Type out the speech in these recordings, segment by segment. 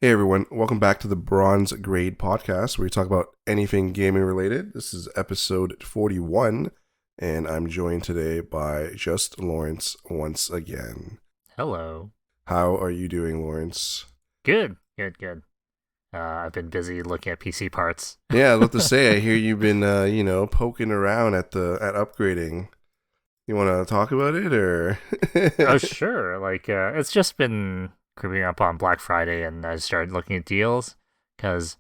Hey everyone, welcome back to the Bronze Grade Podcast, where we talk about anything gaming related. This is episode 41, and I'm joined today by just Lawrence once again. Hello. How are you doing, Lawrence? Good. I've been busy looking at PC parts. Yeah, I was about to say, I hear you've been, poking around at upgrading. You want to talk about it, or? Oh, sure. It's just been creeping up on Black Friday, and I started looking at deals because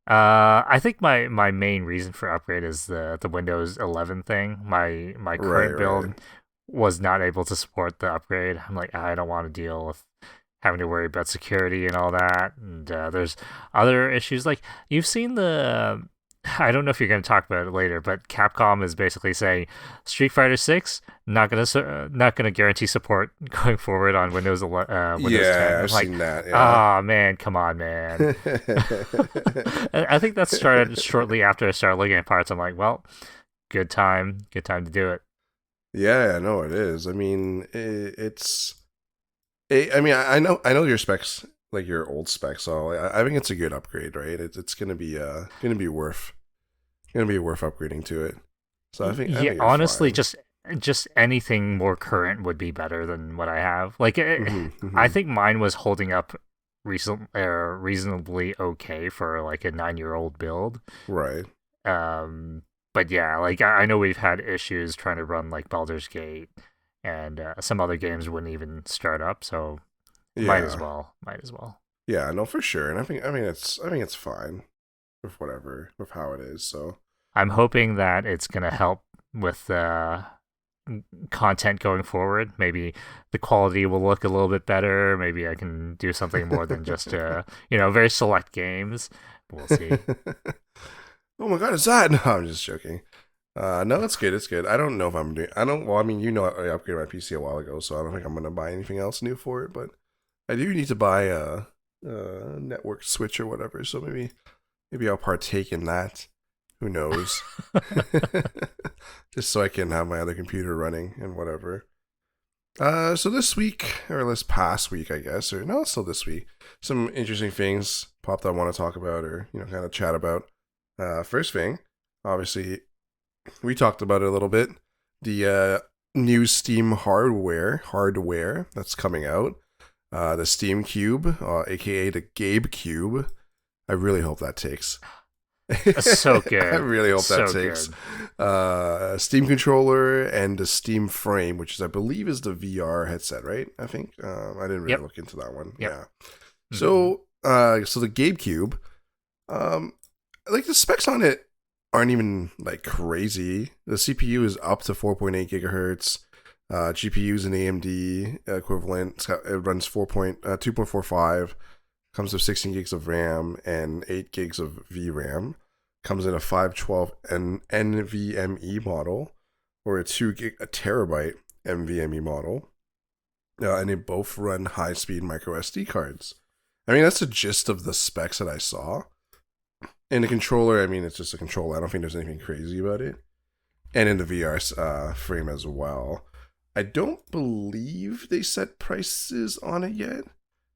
I think my main reason for upgrade is the Windows 11 thing. My current Right. build was not able to support the upgrade. I'm like, I don't want to deal with having to worry about security and all that. And there's other issues. Like, you've seen the. I don't know if you're going to talk about it later, but Capcom is basically saying Street Fighter 6 not gonna guarantee support going forward on Windows 10. Yeah, I'm I've like, seen that, yeah. ah, man, come on, man. I think that started shortly after I started looking at parts. I'm like, well, good time to do it. Yeah, I know it is. I mean, I know your specs, like your old specs. So I think it's a good upgrade, right? It's gonna be worth upgrading to it. So I Yeah, think you're honestly, fine. just anything more current would be better than what I have. Hmm, I hmm. think mine was holding up reasonably okay for like a 9-year-old build. Right. Um, but yeah, like I know we've had issues trying to run like Baldur's Gate, and some other games wouldn't even start up. So might as Yeah. well, might as well. Yeah. No, for sure. And I think it's fine with how it is. So I'm hoping that it's gonna help with content going forward. Maybe the quality will look a little bit better. Maybe I can do something more than just very select games. We'll see. oh my god, is that? No, I'm just joking. No, it's good. It's good. I don't know if I'm doing. I don't. Well, I mean, I upgraded my PC a while ago, so I don't think I'm gonna buy anything else new for it. But I do need to buy a network switch or whatever. So maybe I'll partake in that. Who knows? Just so I can have my other computer running and whatever. So this week, or this past week, I guess, or no, still this week, some interesting things popped I want to talk about or, kind of chat about. First thing, obviously, we talked about it a little bit. The new Steam hardware that's coming out. The Steam Cube, aka the GabeCube. I really hope that takes. So I good, really hope that so takes. good. A Steam controller and a Steam frame, which is I believe is the VR headset, right? I think I didn't really Yep, look into that one. yep. Yeah. Hmm. So the GabeCube, um, like the specs on it aren't even like crazy. The CPU is up to 4.8 gigahertz. GPU is an AMD equivalent. It runs 2.45. Comes with 16 gigs of RAM and 8 gigs of VRAM. Comes in a 512 NVMe model or a terabyte NVMe model. And they both run high speed micro SD cards. I mean, that's the gist of the specs that I saw. And the controller, I mean, it's just a controller. I don't think there's anything crazy about it. And in the VR frame as well. I don't believe they set prices on it yet.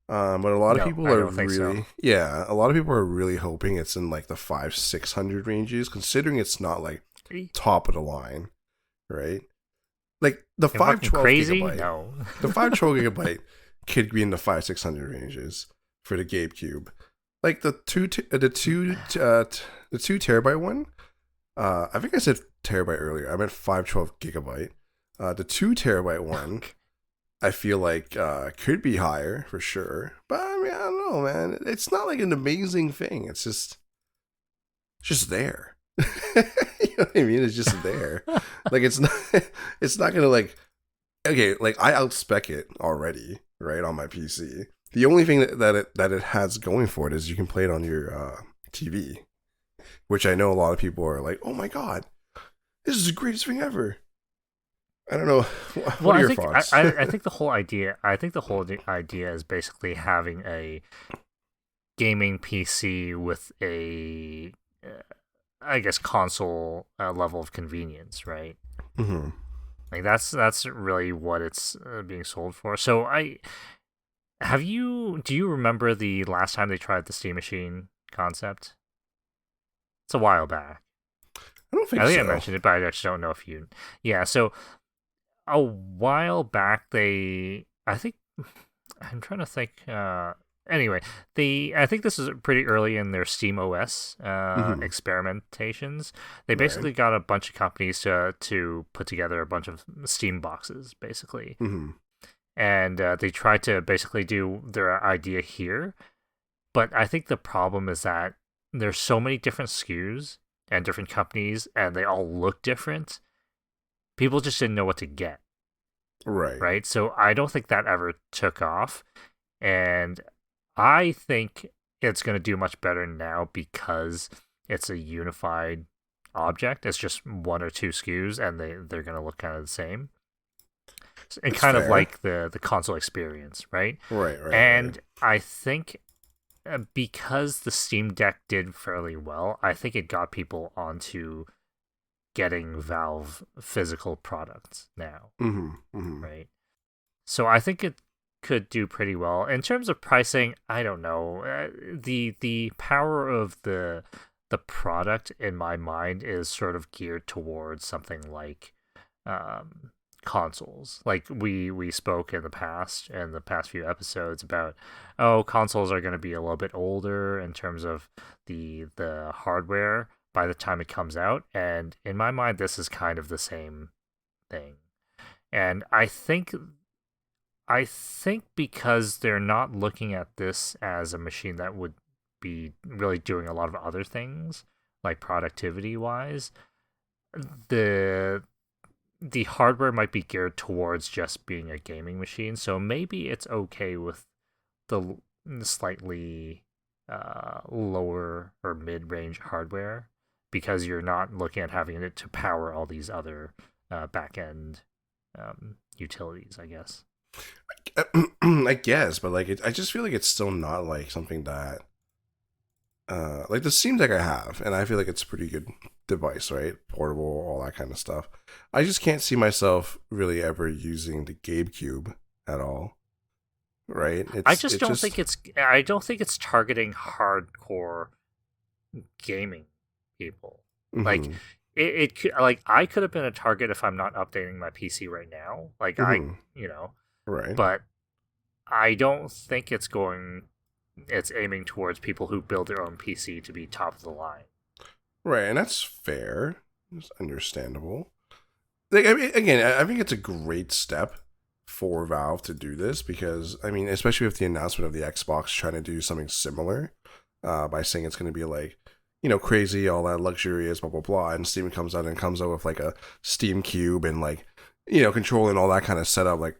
But a lot of No, people I are don't think so. really, yeah, a lot of people are really hoping it's in like the 500-600 ranges, considering it's not like top of the line, right? Like the Am I 512 crazy? gigabyte, No. the 512 gigabyte could be in the 500-600 ranges for the GameCube. Like the 2 terabyte one. I think I said terabyte earlier. I meant 512 gigabyte. The 2 terabyte one I feel like could be higher for sure. But I mean, I don't know, man. It's not like an amazing thing. It's just there. You know what I mean? It's just there. Like it's not it's not gonna like okay, like I outspec it already, right, on my PC. The only thing that it has going for it is you can play it on your TV, which I know a lot of people are like, oh my god, this is the greatest thing ever. I don't know. What Well, are I your think thoughts? I think the whole idea is basically having a gaming PC with a, I guess, console level of convenience, right? Hmm. Like that's really what it's being sold for. So Do you remember the last time they tried the Steam Machine concept? It's a while back. I don't think I think I so. mentioned it, but I just don't know if you. Yeah, so a while back, I think, I'm trying to think. Anyway, I think this is pretty early in their Steam OS Hmm. experimentations. They Right. basically got a bunch of companies to put together a bunch of Steam boxes, basically, Hmm. and they tried to basically do their idea here. But I think the problem is that there's so many different SKUs and different companies, and they all look different. People just didn't know what to get, Right. right? So I don't think that ever took off. And I think it's going to do much better now because it's a unified object. It's just one or two SKUs, and they're going to look kind of the same. And It's kind of fair. like the console experience, right? Right. Right. Right. And I think because the Steam Deck did fairly well, I think it got people onto getting Valve physical products now, Hmm. Hmm. right? So I think it could do pretty well in terms of pricing. I don't know. The power of the product in my mind is sort of geared towards something like um, consoles. Like we spoke in the past few episodes about, oh, consoles are going to be a little bit older in terms of the hardware by the time it comes out, and in my mind this is kind of the same thing. And I think because they're not looking at this as a machine that would be really doing a lot of other things, like productivity wise, the the hardware might be geared towards just being a gaming machine. So maybe it's okay with the slightly lower or mid range hardware because you're not looking at having it to power all these other back end utilities, I guess. I guess, but like, I just feel like it's still not like something that, like the Steam Deck I have, and I feel like it's a pretty good device, right? Portable, all that kind of stuff. I just can't see myself really ever using the GabeCube at all, right? I It's just. don't think it's targeting hardcore gaming people. Like Mm-hmm. like I could have been a target if I'm not updating my PC right now. Like Mm-hmm. you know, Right. but I don't think it's aiming towards people who build their own PC to be top of the line. Right, and that's fair. It's understandable. Like, I mean, again, I think it's a great step for Valve to do this because, I mean, especially with the announcement of the Xbox trying to do something similar, by saying it's going to be like, crazy, all that luxurious, blah blah blah, and Steam comes out and comes out with like a Steam Cube and like, control and all that kind of setup, like,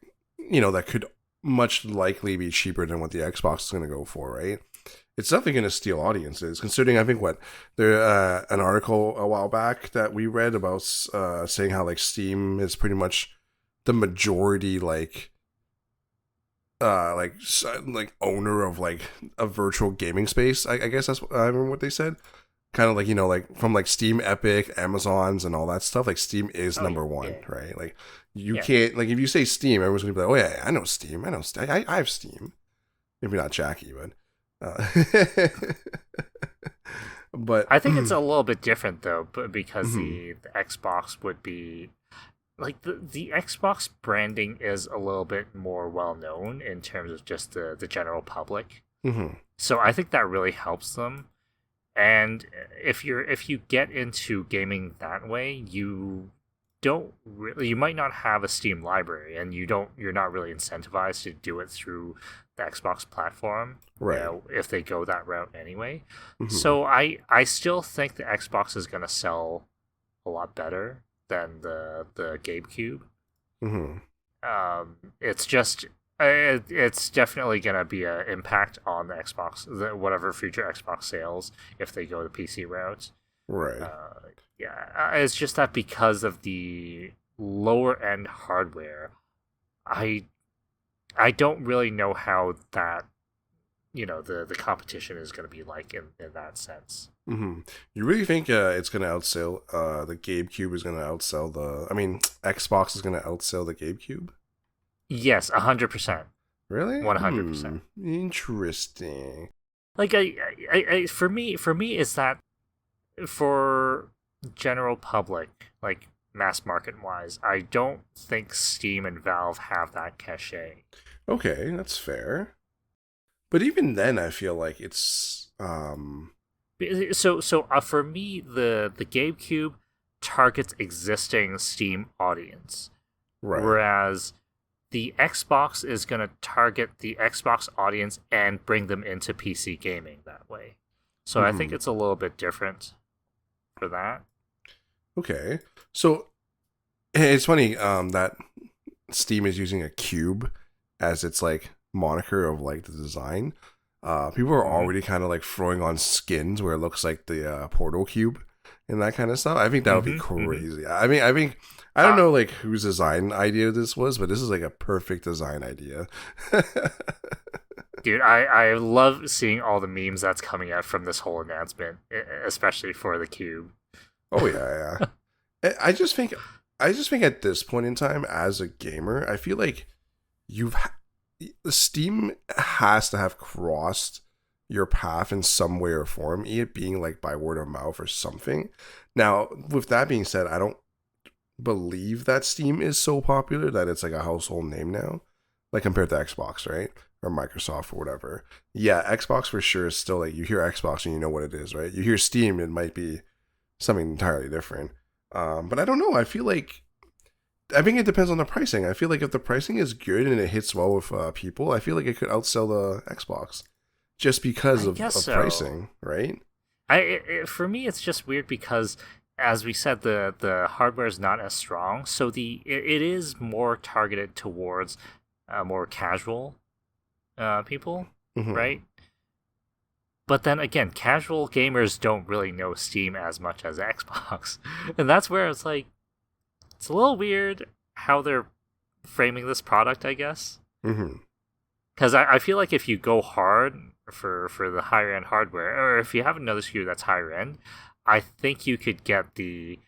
that could much likely be cheaper than what the Xbox is going to go for, right? It's definitely going to steal audiences. Considering, I think what there an article a while back that we read about saying how like Steam is pretty much the majority like owner of like a virtual gaming space. I guess that's I remember what they said. Kind of like like from like Steam, Epic, Amazon's, and all that stuff. Like Steam is Oh number one, yeah, right? Like you yeah. can't like if you say Steam, everyone's gonna be like, oh yeah, I know Steam, I know I have Steam. Maybe not Jackie, but but I think it's a little bit different though, but because mhm, the Xbox would be like the Xbox branding is a little bit more well known in terms of just the general public. mhm, So I think that really helps them. And if you get into gaming that way, you might not have a Steam library, and you're not really incentivized to do it through the Xbox platform. right, If they go that route anyway. mhm, So I still think the Xbox is gonna sell a lot better than the GameCube. mhm, It's just it's definitely gonna be an impact on the Xbox, whatever future Xbox sales if they go the PC route. right. Uh, yeah, it's just that because of the lower end hardware, I I don't really know how that the competition is going to be like in that sense. You really think it's gonna outsell the GameCube is gonna outsell the? I mean, Xbox is gonna outsell the GameCube. Yes, 100%. Really? 100%. Interesting. Like for me is that for general public, like mass market wise, I don't think Steam and Valve have that cachet. Okay, that's fair. But even then, I feel like it's So for me, the GameCube targets existing Steam audience, right. whereas the Xbox is going to target the Xbox audience and bring them into PC gaming that way. So I think Hmm. it's a little bit different for that. Okay, so it's funny that Steam is using a cube as its like moniker of like the design. People are Mm-hmm. already kind of like throwing on skins where it looks like the Portal cube and that kind of stuff. I think that would be Mm-hmm. Mm-hmm. crazy. I think I don't know like whose design idea this was, but this is like a perfect design idea. Dude, I love seeing all the memes that's coming out from this whole announcement, especially for the cube. Oh yeah, yeah. I just think at this point in time, as a gamer, I feel like you've Steam has to have crossed your path in some way or form, it being like by word of mouth or something. Now, with that being said, I don't believe that Steam is so popular that it's like a household name now, like compared to Xbox, right? Or Microsoft or whatever. Yeah, Xbox for sure is still like you hear Xbox and you know what it is, right? You hear Steam, it might be something entirely different. But I don't know. I think it depends on the pricing. I feel like if the pricing is good and it hits well with people, I feel like it could outsell the Xbox just because I guess of so. pricing, right? For me, it's just weird because, as we said, the hardware is not as strong, so it is more targeted towards more casual people, Hmm. right? But then again, casual gamers don't really know Steam as much as Xbox, and that's where it's like it's a little weird how they're framing this product, I guess. Hmm. Because I feel like if you go hard for the higher end hardware, or if you have another SKU that's higher end, I think you could get the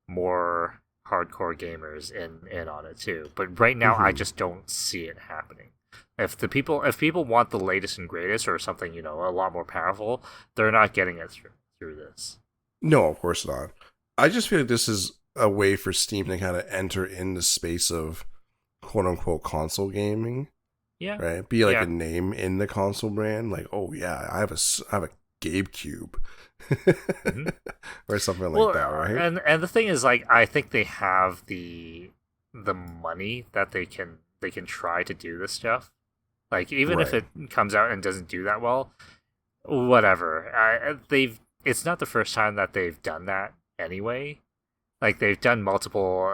more hardcore gamers in on it too. But right now, I Hmm. just don't see it happening. If people want the latest and greatest or something a lot more powerful, they're not getting it through this. No, of course not. I just feel like this is a way for Steam to kind of enter in the space of quote unquote console gaming, Yeah, right? Be like a yeah. name in the console brand, like oh yeah, I have a GabeCube hmm or something like Well, that, right? and the thing is, like, I think they have the money that they can try to do this stuff. Like, even if Right. it comes out and doesn't do that well, whatever. They've it's not the first time that they've done that anyway. Like they've done multiple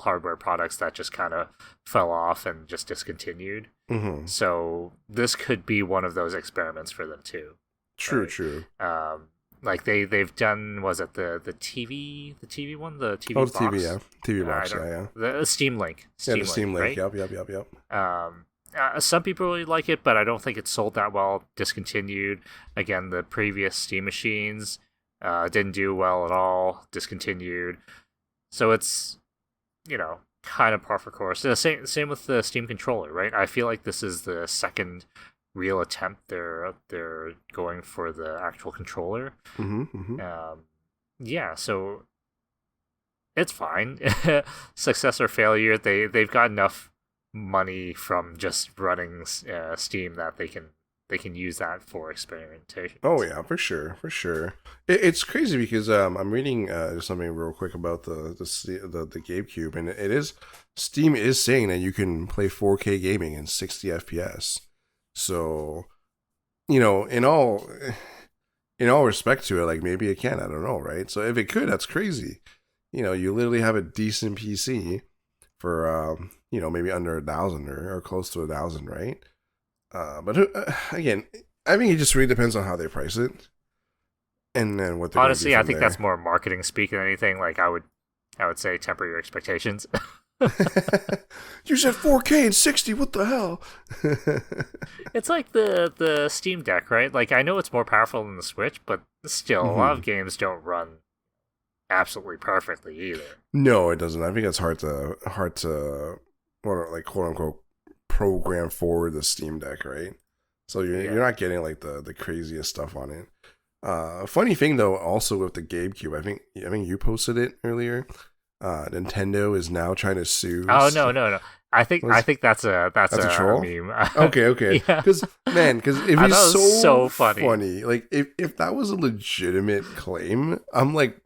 hardware products that just kind of fell off and just discontinued. Hmm. So this could be one of those experiments for them too, True, right? true. Like they've done was it the TV one, the Oh, TV the TV, yeah. box? TV I box, don't yeah, yeah. the Yeah, the Steam Link, Steam Link. right? Yep, yep, yep, yep. Some people really like it, but I don't think it sold that well. Discontinued. Again, the previous Steam machines didn't do well at all. Discontinued. So it's kind of par for course. Same with the Steam controller, right? I feel like this is the second real attempt they're going for the actual controller. Hmm. Hmm. Um, yeah, so it's fine. Success or failure, they've got enough money from just running Steam that they can use that for Oh experimentations. yeah, for sure, for sure. It's crazy because I'm reading something real quick about the GameCube, and it is Steam is saying that you can play 4K gaming in 60 FPS. So in all respect to it, like maybe it can. I don't know, right? So if it could, that's crazy. You literally have a decent PC for maybe under 1,000 or close to 1,000, right? But again, I think it just really depends on how they price it and then what they're gonna do Honestly, I from think that's there. more marketing speak than anything. Like I would say temper your expectations. You said 4K and 60. What the hell? It's like the Steam Deck, right? Like I know it's more powerful than the Switch, but still, a lot Hmm. of games don't run absolutely perfectly either. No, it doesn't. I think it's hard to, like quote unquote, programmed for the Steam Deck, right? So you're not getting like the craziest stuff on it. Funny thing though, also with the GameCube, I think you posted it earlier. Nintendo is now trying to sue. Oh no. I think that's a That's a troll. meme. Okay. Yeah. Because if I it's thought it was so so funny. like if that was a legitimate claim, I'm like,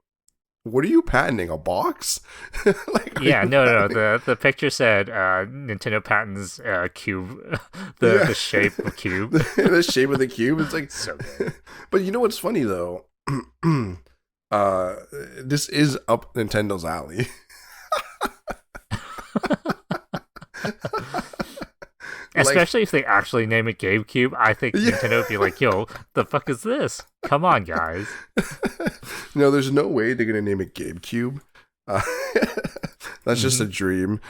what are you patenting? A box? Like, are Yeah, you no. patenting? The picture said Nintendo patents cube, Yeah, the shape of cube. the shape of the cube. It's like, So good. but you know what's funny though? uh, this is up Nintendo's alley. Like, Especially if they actually name it GameCube, I think yeah. Nintendo would be like, "Yo, the fuck is this? Come on, guys." No, there's no way they're gonna name it GameCube. Uh, that's just a dream,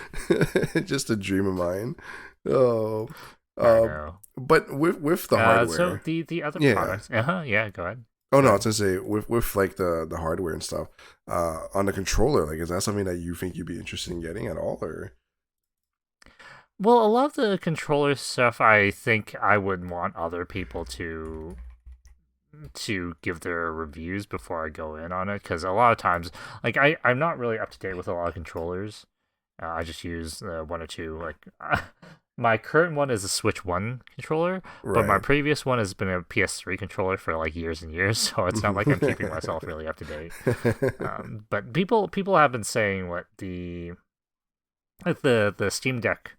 just a dream of mine. Oh, I know. but with the hardware. So the other Yeah. products, yeah, go ahead. Oh no, I was gonna say with like the hardware and stuff. On the controller, like, is that something that you think you'd be interested in getting at all, or? Well, a lot of the controller stuff, I think I would want other people to give their reviews before I go in on it, because a lot of times, like I'm not really up to date with a lot of controllers. I just use one or two. Like my current one is a Switch One controller, but my Right. previous one has been a PS3 controller for like years and years. So it's not like I'm keeping myself really up to date. But people have been saying what the Steam Deck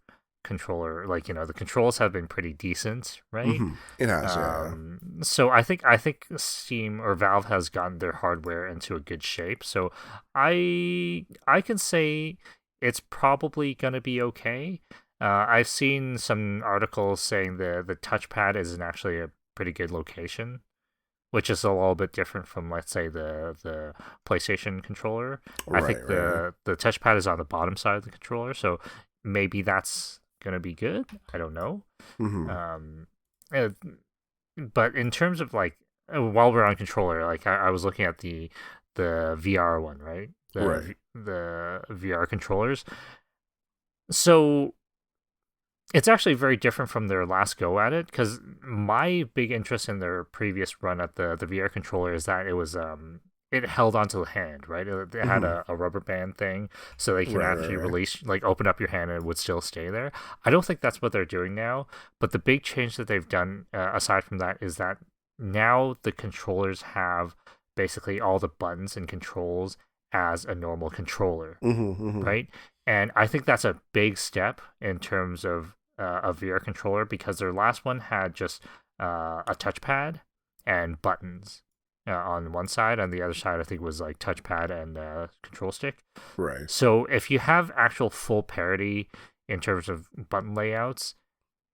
controller, like, the controls have been pretty decent, right? It has, yeah. So I think Steam or Valve has gotten their hardware into a good shape. So I can say it's probably gonna be okay. I've seen some articles saying the touchpad isn't actually a pretty good location, which is a little bit different from, let's say, the PlayStation controller. I think Right. the touchpad is on the bottom side of the controller, so maybe that's gonna be good. I don't know. Mm-hmm. Uh, but in terms of like, while we're on controller, like I was looking at the VR one, right? Right. The VR controllers. So it's actually very different from their last go at it, because my big interest in their previous run at the VR controller is that it held onto the hand, right? It had a rubber band thing, so they can actually Right. release, like, open up your hand and it would still stay there. I don't think that's what they're doing now, but the big change that they've done, aside from that, is that now the controllers have basically all the buttons and controls as a normal controller, Mm-hmm. right? And I think that's a big step in terms of a VR controller, because their last one had just a touchpad and buttons on one side. On the other side, I think was like touchpad and control stick. Right. So if you have actual full parity in terms of button layouts,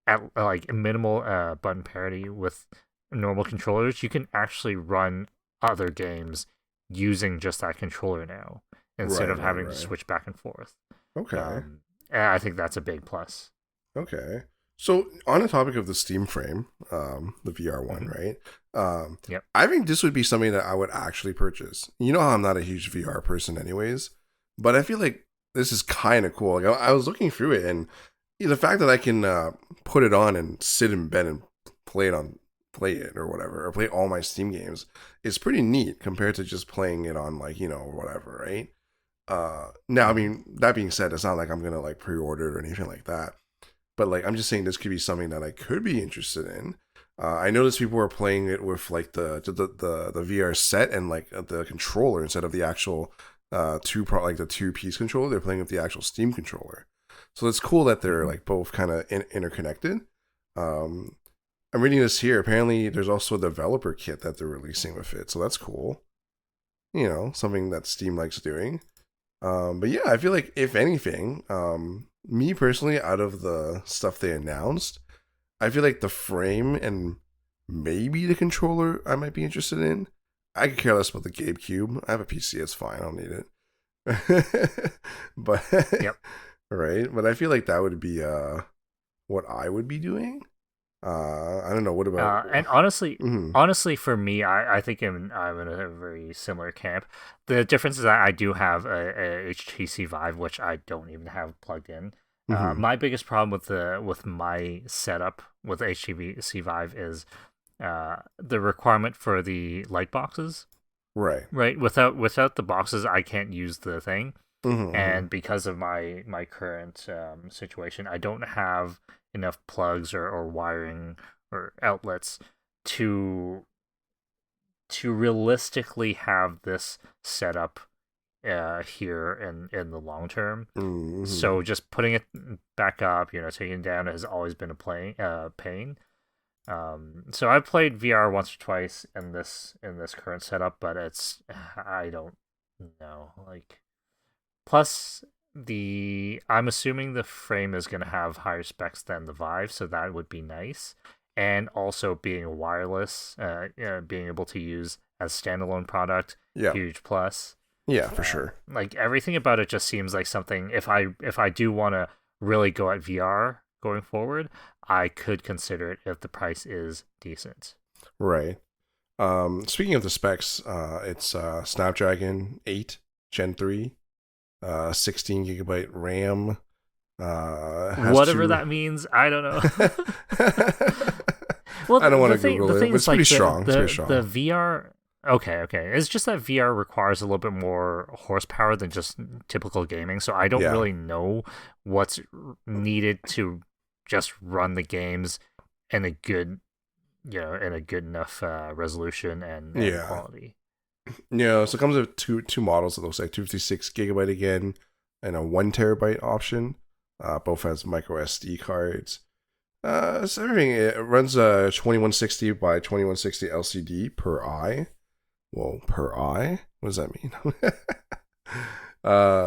at like minimal button parity with normal controllers, you can actually run other games using just that controller now, instead of having to Right. switch back and forth. Okay. And I think that's a big plus. Okay. So on the topic of the Steam Frame, the VR one, Mhm. right? Yep. I think this would be something that I would actually purchase. You know how I'm not a huge VR person, anyways, but I feel like this is kind of cool. Like, I was looking through it, and the fact that I can put it on and sit in bed and play it or whatever, or play all my Steam games is pretty neat compared to just playing it on, like, whatever, right? Now, I mean, that being said, it's not like I'm gonna like pre-order it or anything like that. But like, I'm just saying this could be something that I could be interested in. I noticed people were playing it with like the VR set and like the controller instead of the actual like the 2-piece controller. They're playing with the actual Steam controller. So it's cool that they're like both kind of interconnected. Um, I'm reading this here. Apparently, there's also a developer kit that they're releasing with it, so that's cool. Something that Steam likes doing. But yeah, I feel like if anything, me personally, out of the stuff they announced, I feel like the frame and maybe the controller I might be interested in. I could care less about the GabeCube. I have a PC, it's fine. I don't need it. But Yep. right, but I feel like that would be what I would be doing. I don't know. What about? And honestly, Mhm. honestly, for me, I think I'm in a very similar camp. The difference is that I do have a HTC Vive, which I don't even have plugged in. Mm-hmm. My biggest problem with my setup with HTC Vive is the requirement for the light boxes. Right. Right, without the boxes, I can't use the thing, Mm-hmm. and because of my current situation, I don't have enough plugs or wiring or outlets to realistically have this set up here in the long term. Mm-hmm. So just putting it back up, taking it down has always been a pain. So I've played VR once or twice in this current setup, but I don't know. Like, plus I'm assuming the frame is gonna have higher specs than the Vive, so that would be nice. And also being wireless, being able to use as standalone product, Yeah. huge plus. Yeah, for sure. Like everything about it just seems like something. If I do want to really go at VR going forward, I could consider it if the price is decent. Right. Speaking of the specs, it's Snapdragon 8 Gen 3, 16 gigabyte RAM. Has Whatever two. that means, I don't know. I Well, don't want the to thing Google the it, thing but is it's pretty like strong. It's pretty the strong. VR. Okay. It's just that VR requires a little bit more horsepower than just typical gaming, so I don't Yeah. really know what's needed to just run the games in a good, in a good enough resolution and Yeah. quality. Yeah. So it comes with two models. It looks like 256 gigabyte again, and a 1 terabyte option. Both has micro SD cards. So everything it runs 2160 by 2160 LCD per eye. Well, per eye? What does that mean?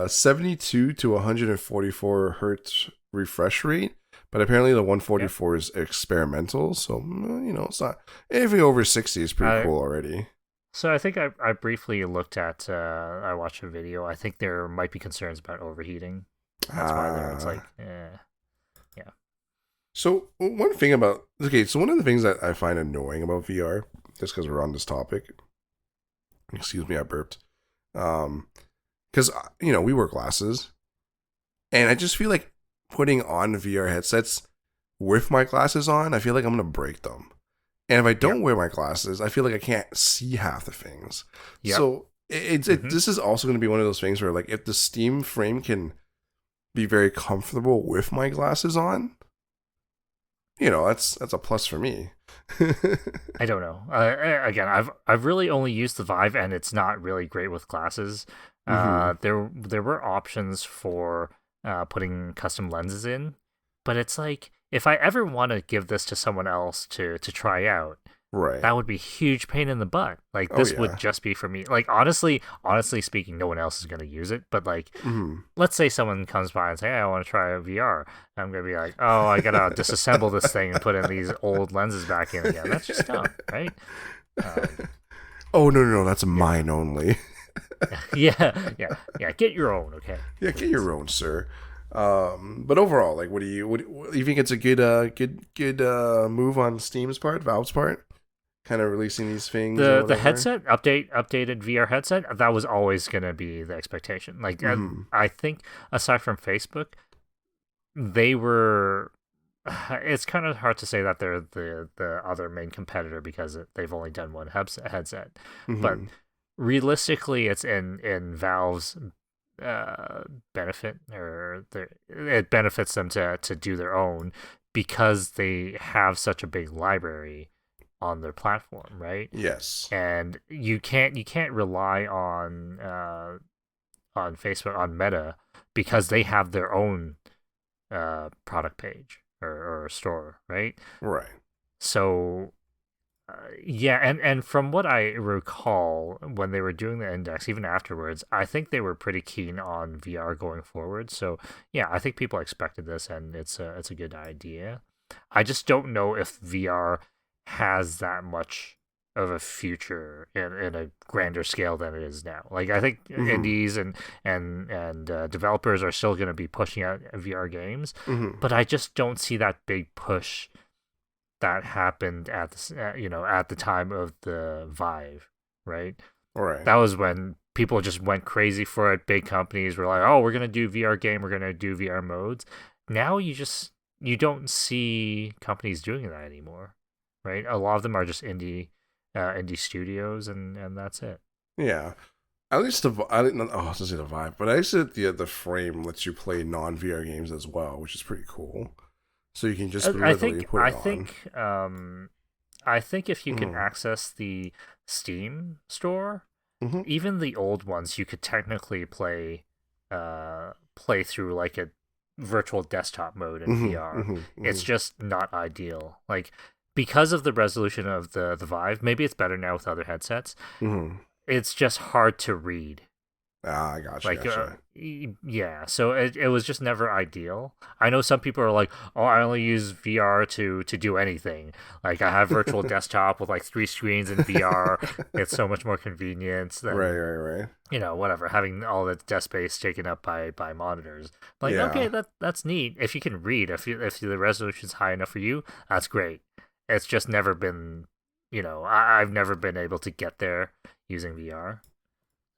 72 to 144 hertz refresh rate, but apparently the Yeah. 144 is experimental, so it's not anything over 60 is pretty I cool already. So I think I briefly looked at I watched a video. I think there might be concerns about overheating. That's why it's Uh, like, yeah. so one thing about okay, so one of the things that I find annoying about VR, just because we're on this topic, excuse me, I burped. Because we wear glasses, and I just feel like putting on VR headsets with my glasses on, I feel like I'm gonna break them. And if I Yep. don't wear my glasses, I feel like I can't see half the things. Yep. So Mm-hmm. this is also going to be one of those things where like if the Steam frame can be very comfortable with my glasses on, that's a plus for me. I don't know. Again, I've really only used the Vive, and it's not really great with glasses. Hmm. There were options for putting custom lenses in, but it's like if I ever want to give this to someone else to try out, Right. that would be a huge pain in the butt. Like Oh this would yeah. just be for me. Like honestly speaking, no one else is gonna use it. But like, Hmm. let's say someone comes by and say, "Hey, I want to try a VR." I'm gonna be like, "Oh, I gotta disassemble this thing and put in these old lenses back in again." That's just dumb, right? Um, Oh no, that's yeah, mine only. yeah. Get your own, okay? Yeah, get Please. your own, sir. But overall, like, what do you think? It's a good move on Steam's part, Valve's part, kind of releasing these things or The whatever. headset updated VR headset, that was always gonna be the expectation. Like, Hmm. I think aside from Facebook, they were. It's kind of hard to say that they're the other main competitor because they've only done one headset, but Hmm. realistically, it's in Valve's benefit, or it benefits them to do their own because they have such a big library on their platform, right? Yes. And you can't rely on Facebook, on Meta, because they have their own product page or store, right? Right. So yeah, and from what I recall, when they were doing the index, even afterwards, I think they were pretty keen on VR going forward. So yeah, I think people expected this, and it's a good idea. I just don't know if VR has that much of a future in a grander scale than it is now. Like I think Hmm. indies and developers are still going to be pushing out VR games, Hmm. but I just don't see that big push that happened at at the time of the Vive, right? Right. That was when people just went crazy for it. Big companies were like, "Oh, we're gonna do VR game, we're gonna do VR modes," now you don't see companies doing that anymore, right? A lot of them are just indie studios, and that's it. Yeah. At least I didn't. Oh, I was gonna say the vibe, but I said the frame lets you play non VR games as well, which is pretty cool. So you can just I literally think put I it on. think I think if you can Mm-hmm. access the Steam store, Mm-hmm. even the old ones, you could technically play through like a virtual desktop mode in Mm-hmm. VR. It's Mm-hmm. just not ideal. Like because of the resolution of the Vive, maybe it's better now with other headsets. Mm-hmm. It's just hard to read. Ah, I gotcha, Like, gotcha. yeah, so it was just never ideal. I know some people are like, oh, I only use VR to do anything. Like, I have virtual desktop with like 3 screens in VR. It's so much more convenient Right, than, right, right. whatever, having all the desk space taken up by monitors. Like, okay, Yeah. that's neat. If you can read, if the resolution's high enough for you, that's great. It's just never been, I've never been able to get there using VR.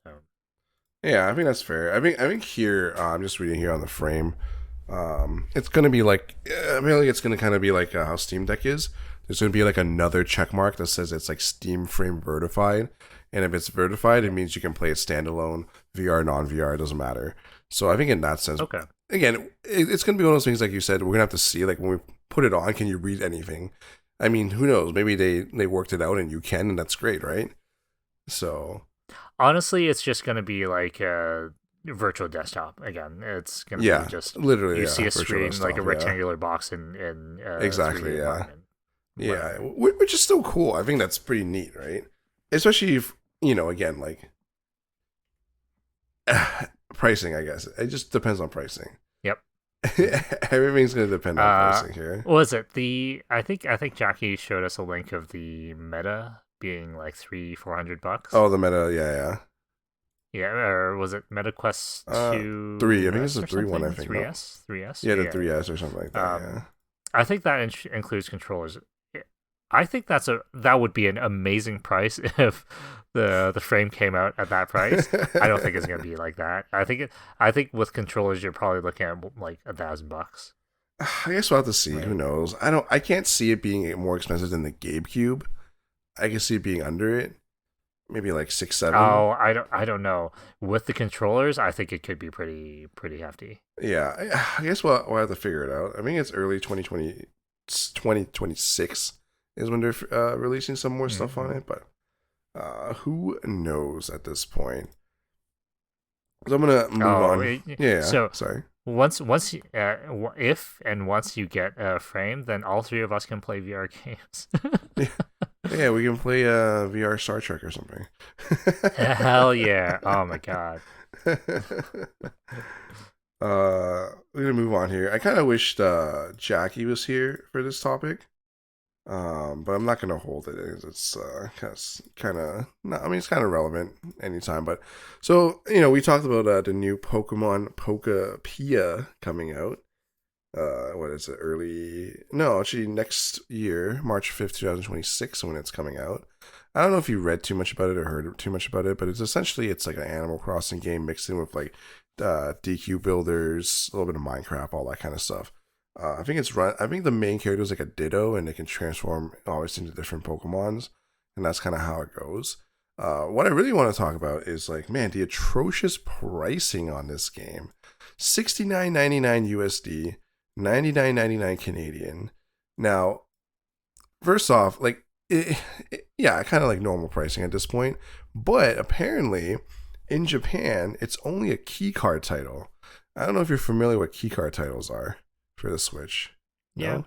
So. Yeah, I think that's fair. I think here, I'm just reading here on the frame. It's gonna be like apparently it's gonna kind of be like how Steam Deck is. There's gonna be like another check mark that says it's like Steam Frame Vertified, and if it's vertified, it means you can play it standalone, VR, non-VR, it doesn't matter. So I think in that sense, Okay. again, it's gonna be one of those things like you said. We're gonna have to see like when we put it on, can you read anything? I mean, who knows? Maybe they worked it out and you can, and that's great, right? So Honestly, it's just going to be like a virtual desktop again. It's going to be yeah, just literally, you yeah, see a virtual screen like a desktop, yeah, rectangular box in a 3D exactly, yeah. environment. Yeah, Whatever. which is still cool. I think that's pretty neat, right? Especially if, again, like pricing, I guess. It just depends on pricing. Yep. Everything's going to depend on Uh, pricing here. what was it the? I think Jackie showed us a link of the Meta being like 300-400 bucks. Oh, the meta, yeah, Yeah, or was it Meta Quest yeah. 3. I think it's 2S a or 3 one, I something? think, no? 3S. Yeah, the Yeah. 3S or something like that, yeah. I think that includes controllers. I think that would be an amazing price if the frame came out at that price. I don't think it's gonna be like that. I think with controllers you're probably looking at like $1,000. I guess we'll have to see. Who Right. knows? I can't see it being more expensive than the GabeCube. I can see it being under it. Maybe like 6, 7. Oh, I don't know. With the controllers, I think it could be pretty hefty. Yeah, I guess we'll have to figure it out. I think it's early 2026 is when they're releasing some more stuff on Mm-hmm. it, but who knows at this point? So I'm gonna move Oh, on. Yeah, so sorry. once you get a frame, then all three of us can play VR games. Yeah, yeah, we can play VR Star Trek or something. Hell yeah! Oh my god. We're gonna move on here. I kind of wished Jackie was here for this topic. But I'm not gonna hold it. It's kind of no, I mean it's kind of relevant anytime. But so we talked about the new Pokemon Pokopia coming out. What is it? No, actually next year, March 5th, 2026, when it's coming out. I don't know if you read too much about it or heard too much about it, but it's like an Animal Crossing game mixed in with like DQ builders, a little bit of Minecraft, all that kind of stuff. I think it's run. I think the main character is like a Ditto, and it can transform always into different Pokemons, and that's kind of how it goes. What I really want to talk about is like, man, the atrocious pricing on this game: $69.99 USD, $99.99 Canadian. Now, first off, like, yeah, kind of like normal pricing at this point, but apparently, in Japan, it's only a keycard title. I don't know if you're familiar with keycard titles are for the Switch. Yeah. No?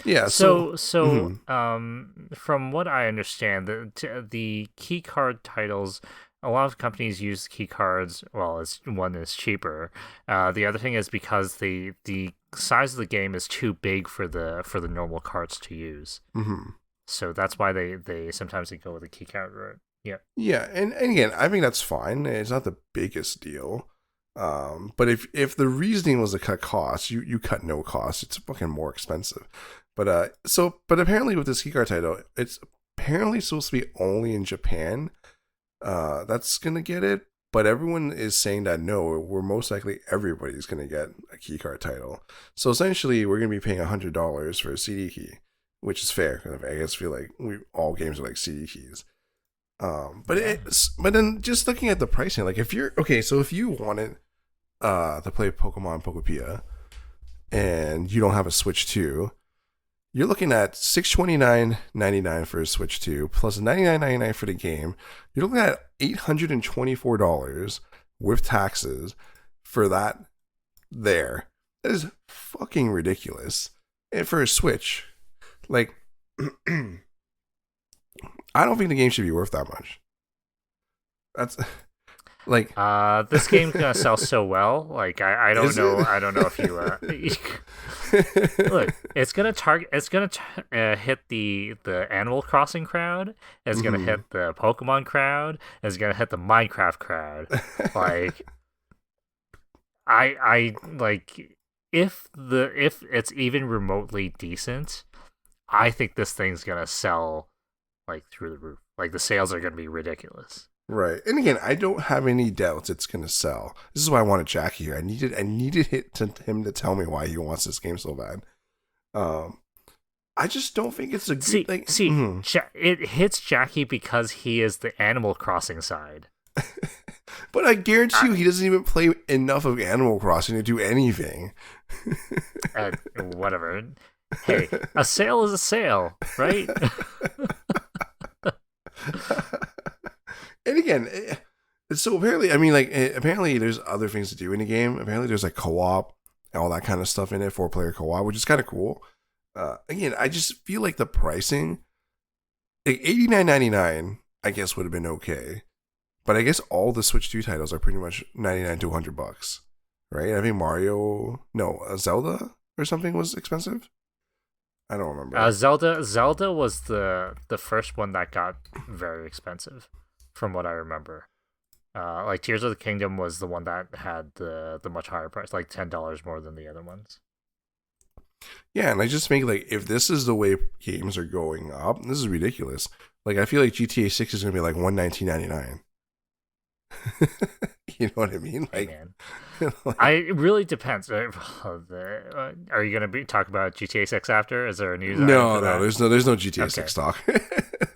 Yeah, So, mhm. from what I understand, the key card titles, a lot of companies use key cards. Well, it's one is cheaper. The other thing is because the size of the game is too big for the normal cards to use. Mhm. So that's why they sometimes they go with the key card route. Yeah. Yeah, and again, I think that's fine. It's not the biggest deal. But if the reasoning was to cut costs, you cut no costs. It's fucking more expensive. But apparently with this keycard title, it's apparently supposed to be only in Japan. That's gonna get it. But everyone is saying that no, we're most likely everybody's going to get a keycard title. So essentially, we're going to be paying $100 for a CD key, which is fair. I guess feel like all games are like CD keys. But then just looking at the pricing, like if you're okay, so if you wanted to play Pokemon Pokopia and you don't have a Switch 2, you're looking at $629.99 for a Switch 2 plus $99.99 for the game. You're looking at $824 with taxes for that there. That is fucking ridiculous. And for a Switch, like I don't think the game should be worth that much. That's like this game's gonna sell so well. Like I don't know. I don't know if you look. It's gonna target. It's gonna hit the Animal Crossing crowd. It's gonna hit the Pokemon crowd. It's gonna hit the Minecraft crowd. Like I like if it's even remotely decent, I think this thing's gonna sell like through the roof. Like the sales are gonna be ridiculous. Right. And again, I don't have any doubts it's going to sell. This is why I wanted Jackie here. I needed him to tell me why he wants this game so bad. I just don't think it's a good thing. It hits Jackie because he is the Animal Crossing side. But I guarantee you he doesn't even play enough of Animal Crossing to do anything. Whatever. Hey, a sale is a sale, right? And again, so apparently, I mean, like, apparently there's other things to do in the game. Apparently there's like co-op and all that kind of stuff in it, 4-player co-op, which is kind of cool. Again, I just feel like the pricing, like $89.99, I guess would have been okay. But I guess all the Switch 2 titles are pretty much $99 to $100, right? I think Zelda or something was expensive. I don't remember. Zelda was the first one that got very expensive, from what I remember. Like Tears of the Kingdom was the one that had the much higher price, like $10 more than the other ones. Yeah, and I just think like if this is the way games are going up, this is ridiculous. Like I feel like GTA 6 is gonna be like $119.99. You know what I mean? Like, hey, man. It really depends. Are you gonna be talk about GTA 6 after? Is there a news? No, there's no GTA 6 talk.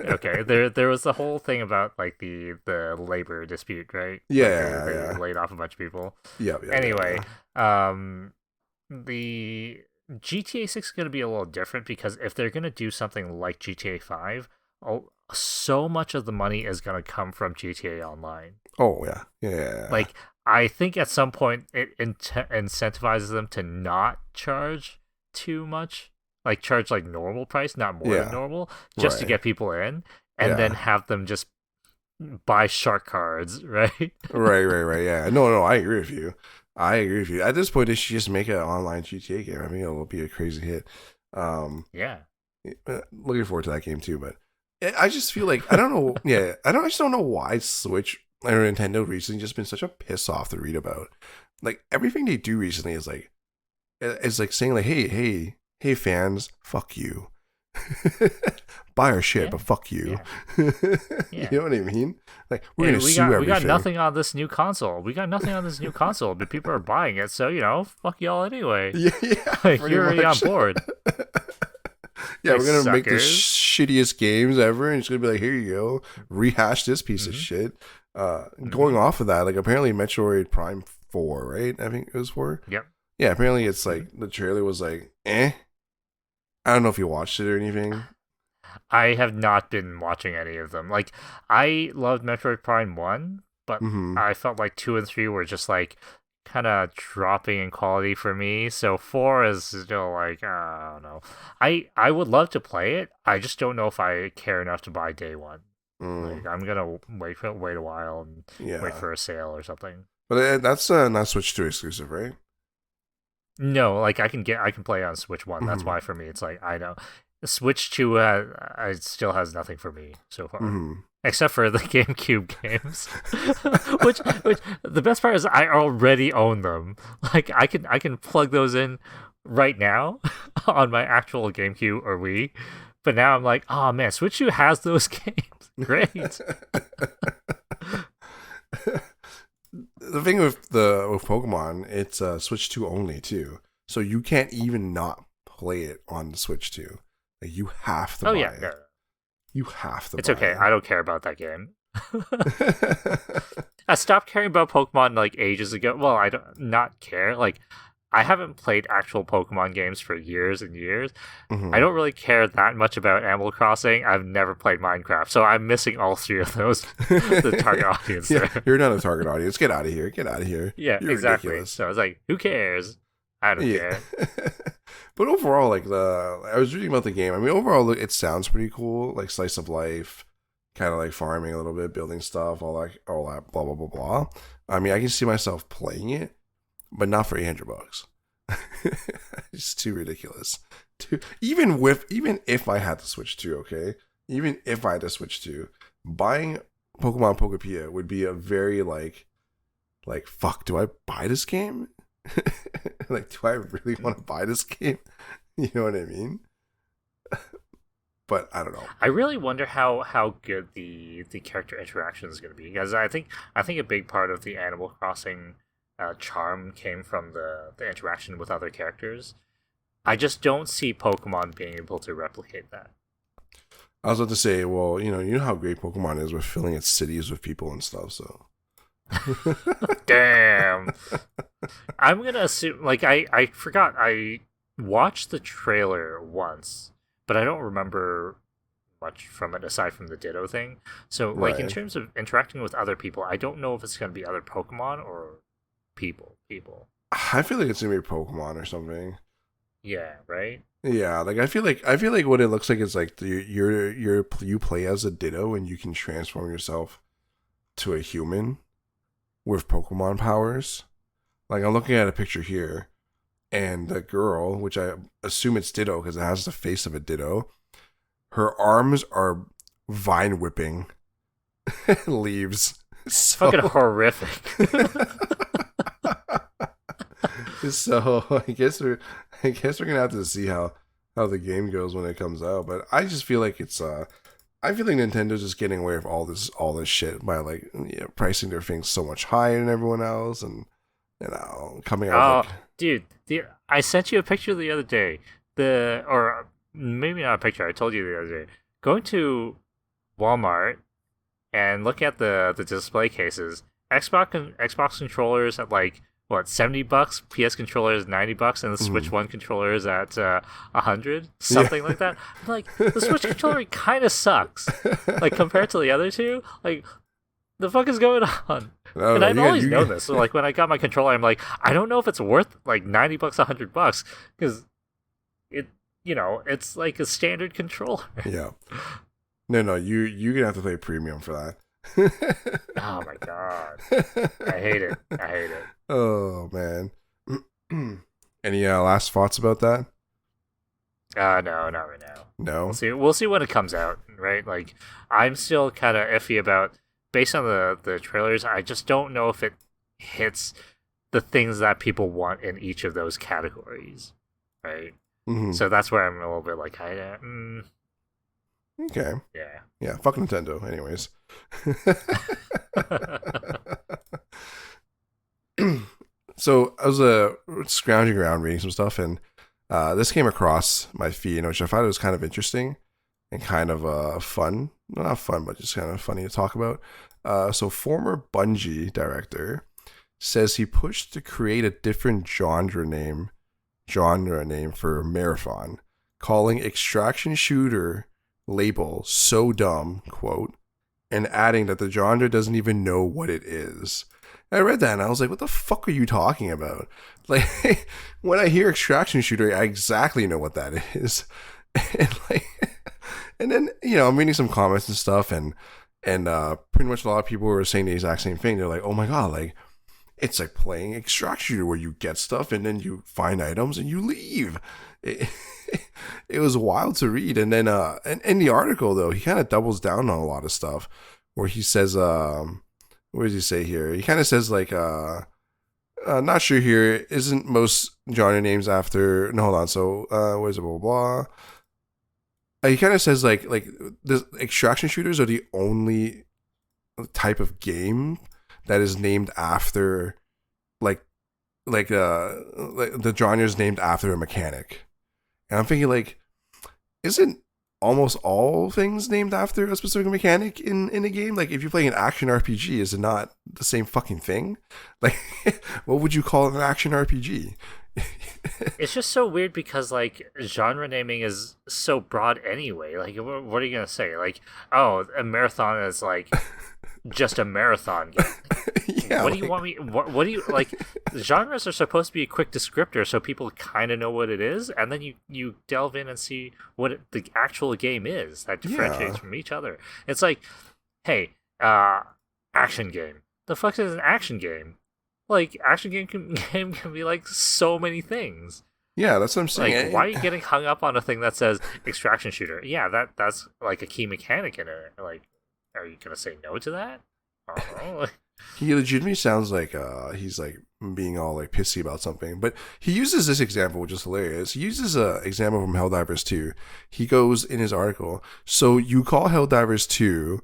Okay, there was the whole thing about like the labor dispute, right? Yeah, they laid off a bunch of people. Yeah. Anyway, the GTA 6 is gonna be a little different because if they're gonna do something like GTA 5, so much of the money is gonna come from GTA Online. Oh yeah. Like I think at some point it incentivizes them to not charge too much, like charge like normal price, not more than normal, just to get people in, and then have them just buy shark cards, right? Right. Yeah. No, I agree with you. At this point, they should just make an online GTA game. I mean, it'll be a crazy hit. Yeah. Looking forward to that game too, but I just feel like I don't know. I just don't know why Switch or Nintendo recently just been such a piss off to read about. Like everything they do recently is like saying like, hey fans, fuck you. Buy our shit, but fuck you. Yeah. You know what I mean? Like we're gonna sue everything. We got nothing on this new console. But people are buying it, so fuck y'all anyway. Yeah. You're already on board. Yeah, we're gonna make the shittiest games ever, and it's gonna be like, here you go, rehash this piece of shit. Going off of that, like apparently Metroid Prime 4, right? I think it was 4. Yep. Yeah, apparently it's like the trailer was like, I don't know if you watched it or anything. I have not been watching any of them. Like I loved Metroid Prime 1, but I felt like 2 and 3 were just like kind of dropping in quality for me. So 4 is still like, I don't know. I would love to play it. I just don't know if I care enough to buy day one. Like, I'm gonna wait a while and wait for a sale or something. But that's not Switch 2 exclusive, right? No, like I can play on Switch 1. That's why for me it's like I know Switch 2 it still has nothing for me so far. Except for the GameCube games, which the best part is I already own them. Like I can plug those in right now on my actual GameCube or Wii. But now I'm like, oh man, Switch 2 has those games. Great. the thing with Pokemon, it's Switch 2 only too, so you can't even not play it on the Switch 2. Like you have to Oh buy yeah, it. no, You have to it's buy okay. it. I don't care about that game. I stopped caring about Pokemon like ages ago. Well, I don't not care. Like, I haven't played actual Pokemon games for years and years. I Mhm. don't really care that much about Animal Crossing. I've never played Minecraft, so I'm missing all three of those. The target audience Yeah, there. you're not a target audience. Get out of here. Get out of here. Yeah, You're exactly. ridiculous. So I was like, who cares? I don't Yeah. care. But overall, like I was reading about the game. I mean, overall, it sounds pretty cool. Like slice of life, kind of like farming a little bit, building stuff, all that, blah blah blah blah. I mean, I can see myself playing it, but not for $800. It's too ridiculous. Even if I had to switch to, okay, even if I had to switch to, buying Pokemon Pokopia would be a very like fuck. Do I buy this game? Like, do I really want to buy this game? You know what I mean? But I don't know. I really wonder how good the character interaction is going to be, because I think a big part of the Animal Crossing charm came from the interaction with other characters. I just don't see Pokemon being able to replicate that. I was about to say, well, you know how great Pokemon is with filling its cities with people and stuff. So, Damn. I'm gonna assume, like, I forgot I watched the trailer once, but I don't remember much from it aside from the Ditto thing. So, like, in right. terms of interacting with other people, I don't know if it's gonna be other Pokemon or people. People. I feel like it's gonna be Pokemon or something. Yeah, right? Yeah, like I feel like what it looks like is like you play as a Ditto and you can transform yourself to a human with Pokemon powers. Like I'm looking at a picture here, and the girl, which I assume it's Ditto because it has the face of a Ditto, her arms are vine whipping leaves. So, Fucking horrific. so I guess we're gonna have to see how the game goes when it comes out. But I just feel like I feel like Nintendo's just getting away with all this shit by like pricing their things so much higher than everyone else, and coming out Oh, with like dude, I sent you a picture the other day. Or maybe not a picture. I told you the other day. Going to Walmart and looking at the display cases, Xbox controllers at like what $70, PS controllers $90, and the Switch mm, One controllers at 100, yeah. something like that. I'm like, the Switch controller kind of sucks, like compared to the other two. Like, the fuck is going on? No, And no, I've you got always known you. this. So like when I got my controller, I'm like, I don't know if it's worth like $90, $100, because it, it's like a standard controller. Yeah. No, no, you're gonna have to pay premium for that. Oh my god, I hate it. I hate it. Oh man. Any last thoughts about that? No, not right now. We'll No. see. We'll see when it comes out, right? Like, I'm still kind of iffy about, based on the trailers. I just don't know if it hits the things that people want in each of those categories, right? Hmm. So that's where I'm a little bit like, Okay. yeah. Yeah. Fuck Nintendo. Anyways. So I was scrounging around reading some stuff, and this came across my feed, which I thought it was kind of interesting and kind of fun. Well, not fun, but just kind of funny to talk about. So former Bungie director says he pushed to create a different genre name for Marathon, calling extraction shooter label so dumb, quote, and adding that the genre doesn't even know what it is. And I read that and I was like, what the fuck are you talking about? Like, when I hear extraction shooter, I exactly know what that is. And like, and then, I'm reading some comments and stuff, and pretty much a lot of people were saying the exact same thing. They're like, oh my god, like, it's like playing extraction shooter where you get stuff and then you find items and you leave. It, it was wild to read. And then and in the article though, he kind of doubles down on a lot of stuff where he says what does he say here? He kind of says like not sure here, isn't most genre names after, no, hold on, so what is it, blah blah blah. He kind of says like the extraction shooters are the only type of game that is named after like like the genre is named after a mechanic. And I'm thinking like, isn't almost all things named after a specific mechanic in a game? Like if you're playing an action RPG, is it not the same fucking thing? Like what would you call an action RPG? It's just so weird because like genre naming is so broad anyway. Like what are you gonna say? Like, oh, a marathon is like just a marathon game. Yeah, What do you want me? What do you like? Genres are supposed to be a quick descriptor, so people kind of know what it is, and then you delve in and see what the actual game is that differentiates yeah, from each other. It's like, hey, action game. The fuck is an action game? Like action game can be like so many things. yeah. That's what I'm saying. Like, why are you getting hung up on a thing that says extraction shooter? Yeah, that's like a key mechanic in it. Like, are you gonna say no to that? I don't know. He legitimately sounds like he's like being all like pissy about something. But he uses this example, which is hilarious. He uses a example from Helldivers 2. He goes in his article, so you call Helldivers 2,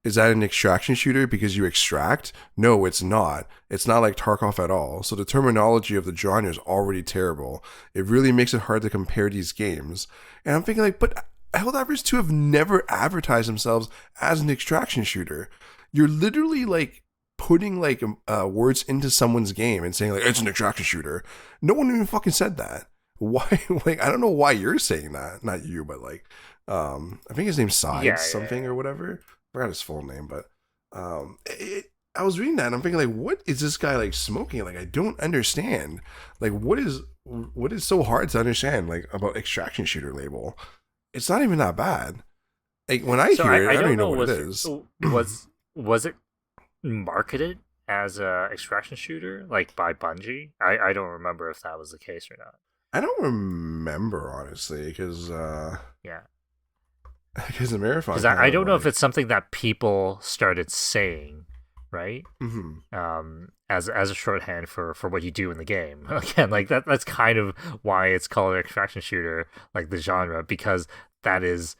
is that an extraction shooter because you extract? No, it's not. It's not like Tarkov at all. So the terminology of the genre is already terrible. It really makes it hard to compare these games. And I'm thinking like, but Helldivers 2 have never advertised themselves as an extraction shooter. You're literally like putting like words into someone's game and saying like it's an extraction shooter. No one even fucking said that. Why? Like I don't know why you're saying that. Not you, but like I think his name's Sides something or whatever. I forgot his full name, but I was reading that and I'm thinking like, what is this guy like smoking? Like I don't understand. Like what is so hard to understand like about extraction shooter label? It's not even that bad. Like when I So hear it, I don't don't even know know what it is. was it marketed as a extraction shooter like by Bungie? I don't remember if that was the case or not. I don't remember honestly, because Yeah, because the marathon. because I don't know if it's something that people started saying, right? As a shorthand for what you do in the game. Again, like that's kind of why it's called an extraction shooter, like the genre, because that is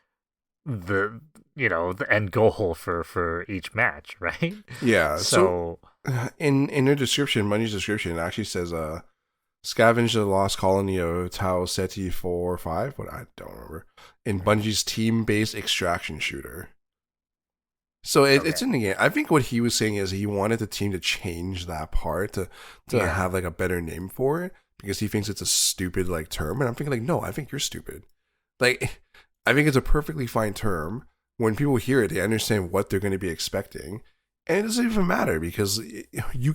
the the end goal for each match, right? Yeah. So So in their description, Bungie's description, it actually says scavenge the lost colony of Tau Ceti 4 or 5, but I don't remember. In Bungie's team-based extraction shooter. So it's in the game. I think what he was saying is he wanted the team to change that part to have like a better name for it because he thinks it's a stupid like term. And I'm thinking like, no, I think you're stupid. Like, I think it's a perfectly fine term. When people hear it, they understand what they're going to be expecting. And it doesn't even matter because your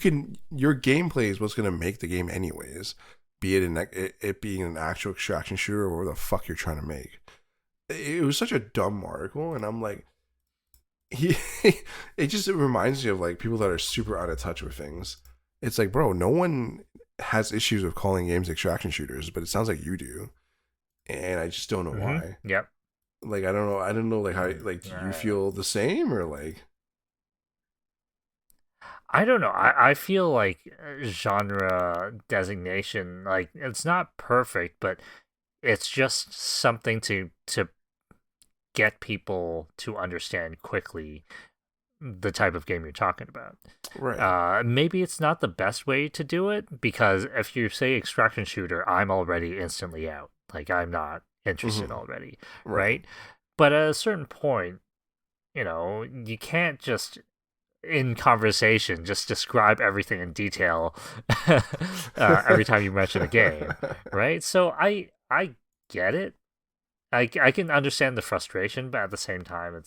gameplay is what's going to make the game anyways. Be it being an actual extraction shooter or whatever the fuck you're trying to make. It was such a dumb article, and I'm like, it reminds me of like people that are super out of touch with things. It's like, bro, no one has issues with calling games extraction shooters, but it sounds like you do, and I just don't know why. Yep. Like I don't know like how like do you feel the same or like I don't know. I feel like genre designation, like it's not perfect, but it's just something to get people to understand quickly the type of game you're talking about. right? Maybe it's not the best way to do it because if you say extraction shooter, I'm already instantly out. Like I'm not interested already, right? But at a certain point, you can't just in conversation just describe everything in detail every time you mention a game, right? So I get it. I can understand the frustration, but at the same time,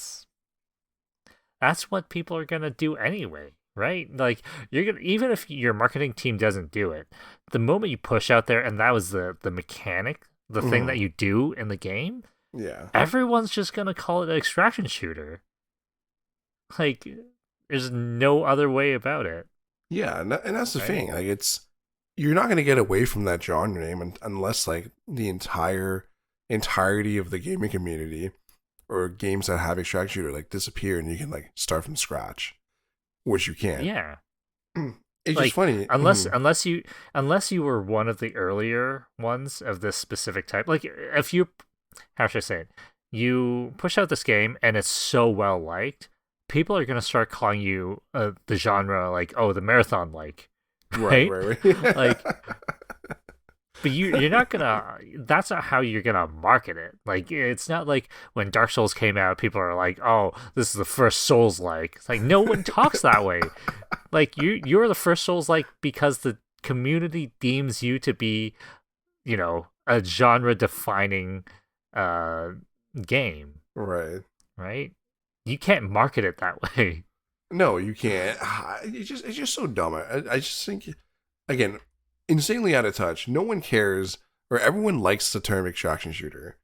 that's what people are gonna do anyway, right? Like you're gonna even if your marketing team doesn't do it, the moment you push out there, and that was the mechanic, the thing that you do in the game, Yeah. everyone's just gonna call it an extraction shooter. Like, there's no other way about it. Yeah, and that's the thing. Like you're not going to get away from that genre name unless like the entirety of the gaming community or games that have extraction shooter like disappear and you can like start from scratch, which you can't. Yeah. It's like, just funny unless you were one of the earlier ones of this specific type. Like if you, how should I say it? You push out this game and it's so well liked, people are gonna start calling you the genre like, oh, the marathon like, Right, right? right, right. Like, but you're not gonna. That's not how you're gonna market it. Like, it's not like when Dark Souls came out, people are like, "Oh, this is the first Souls like." It's like no one talks that way. Like you're the first Souls like because the community deems you to be, a genre defining uh game, Right. right? You can't market it that way. No, you can't. It's just so dumb. I just think, again, insanely out of touch. No one cares, or everyone likes the term extraction shooter.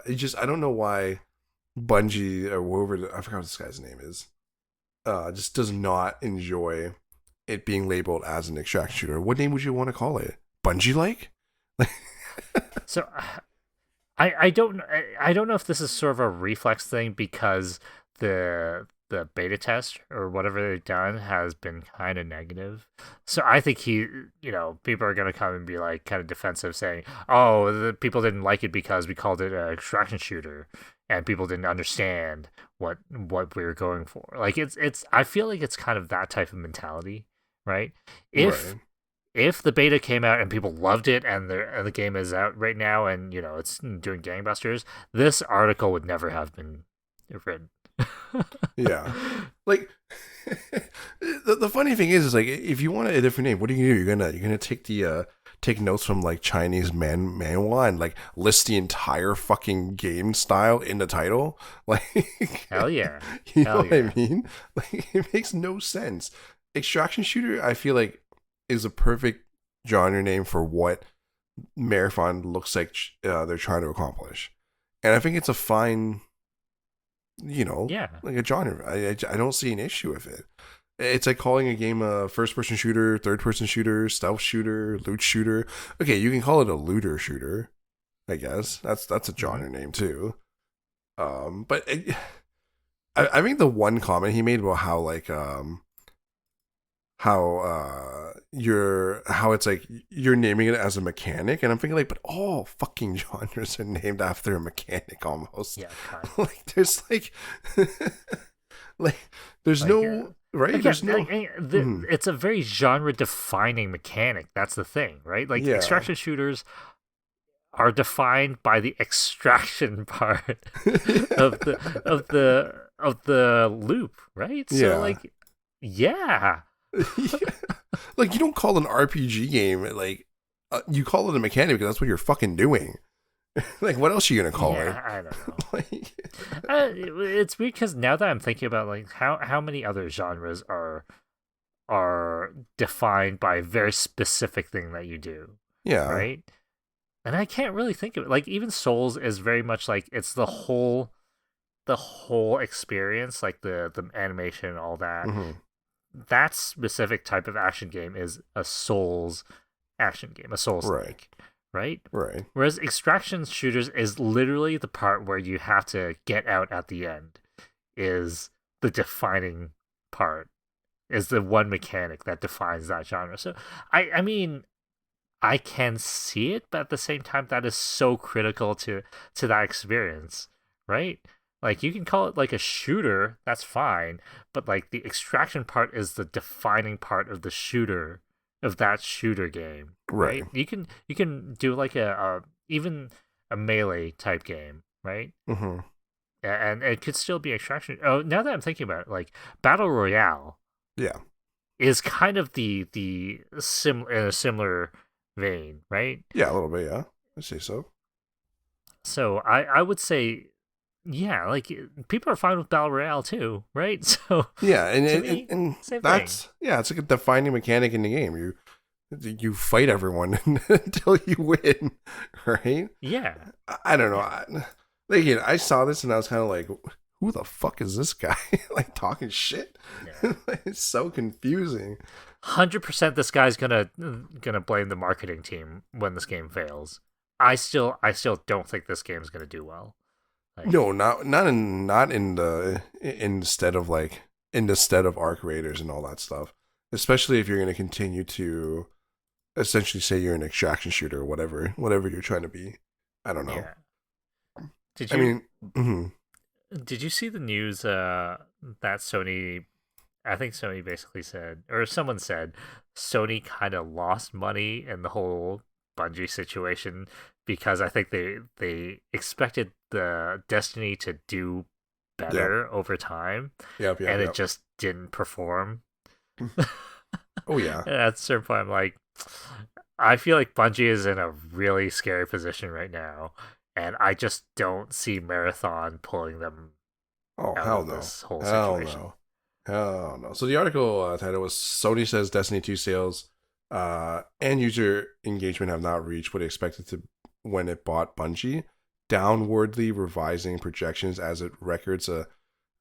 It just, I don't know why Bungie or whoever, I forgot what this guy's name is, just does not enjoy it being labeled as an extraction shooter. What name would you want to call it? Bungie like? So I don't know if this is sort of a reflex thing because the beta test or whatever they've done has been kind of negative. So I think people are gonna come and be like kind of defensive, saying, "Oh, the people didn't like it because we called it an extraction shooter, and people didn't understand what we were going for." Like it's I feel like it's kind of that type of mentality, right? If Right. if the beta came out and people loved it and the game is out right now and it's doing gangbusters, this article would never have been written. Yeah. Like, the funny thing is like, if you want a different name, what are you gonna do? You're gonna take notes from like Chinese manhwa and like list the entire fucking game style in the title. Like, Hell yeah. you know Hell what I yeah. mean? Like, it makes no sense. Extraction shooter, I feel like, is a perfect genre name for what Marathon looks like they're trying to accomplish, and I think it's a fine, Yeah. like a genre. I don't see an issue with it. It's like calling a game a first person shooter, third person shooter, stealth shooter, loot shooter. Okay, you can call it a looter shooter, I guess. That's a Mhm. genre name too. But I think the one comment he made about how like how it's like you're naming it as a mechanic, and I'm thinking like, but all fucking genres are named after a mechanic almost. Yeah, kind of. Like there's like like there's Like, no right, again, there's no mhm. it's a very genre defining mechanic. That's the thing, right? Like, Yeah. extraction shooters are defined by the extraction part of the loop, right? So, Yeah. like, yeah. Yeah. Like you don't call an RPG game like you call it a mechanic because that's what you're fucking doing. Like what else are you gonna call it? Yeah, I don't know. Like It's weird because now that I'm thinking about like how many other genres are defined by a very specific thing that you do, yeah. right? And I can't really think of it. Like even Souls is very much like it's the whole experience, like the animation and all that. Hmm. That specific type of action game is a Souls action game, a Souls Right. like, right? Right. Whereas extraction shooters is literally the part where you have to get out at the end, is the defining part, is the one mechanic that defines that genre. So I mean I can see it, but at the same time that is so critical to that experience, right? Like you can call it like a shooter, that's fine, but like the extraction part is the defining part of the shooter, of that shooter game, Right. right? You can do like a even a melee type game, right? Hmm. And it could still be extraction. Oh, now that I'm thinking about it, like battle royale Yeah. is kind of the in a similar vein, right? Yeah, a little bit, yeah. I say so. So I would say, yeah, like people are fine with battle royale too, right? So Yeah, and to and, and, me, and same thing. that's yeah, it's like a defining mechanic in the game. You fight everyone until you win, right? Yeah, I don't know. Like, again, I saw this and I was kind of like, who the fuck is this guy? Like talking shit. yeah. It's so confusing. 100% this guy's gonna blame the marketing team when this game fails. I still don't think this game's gonna do well. Like, No, not in the instead of like instead of arc raiders and all that stuff. Especially if you're going to continue to essentially say you're an extraction shooter or whatever you're trying to be. I don't know. yeah. Did I you mean, mhm. did you see the news? that Sony, I think Sony basically said, or someone said, Sony kind of lost money in the whole Bungie situation because I think they expected the Destiny to do Yep. better over time, Yep. Yep. and it Yep. just didn't perform. Oh yeah. And at a certain point, I'm like, I feel like Bungie is in a really scary position right now, and I just don't see Marathon pulling them Oh out hell of no. this whole Hell situation. no. Hell no. So the article title was Sony says Destiny 2 sales and user engagement have not reached what it expected to when it bought Bungie, downwardly revising projections as it records I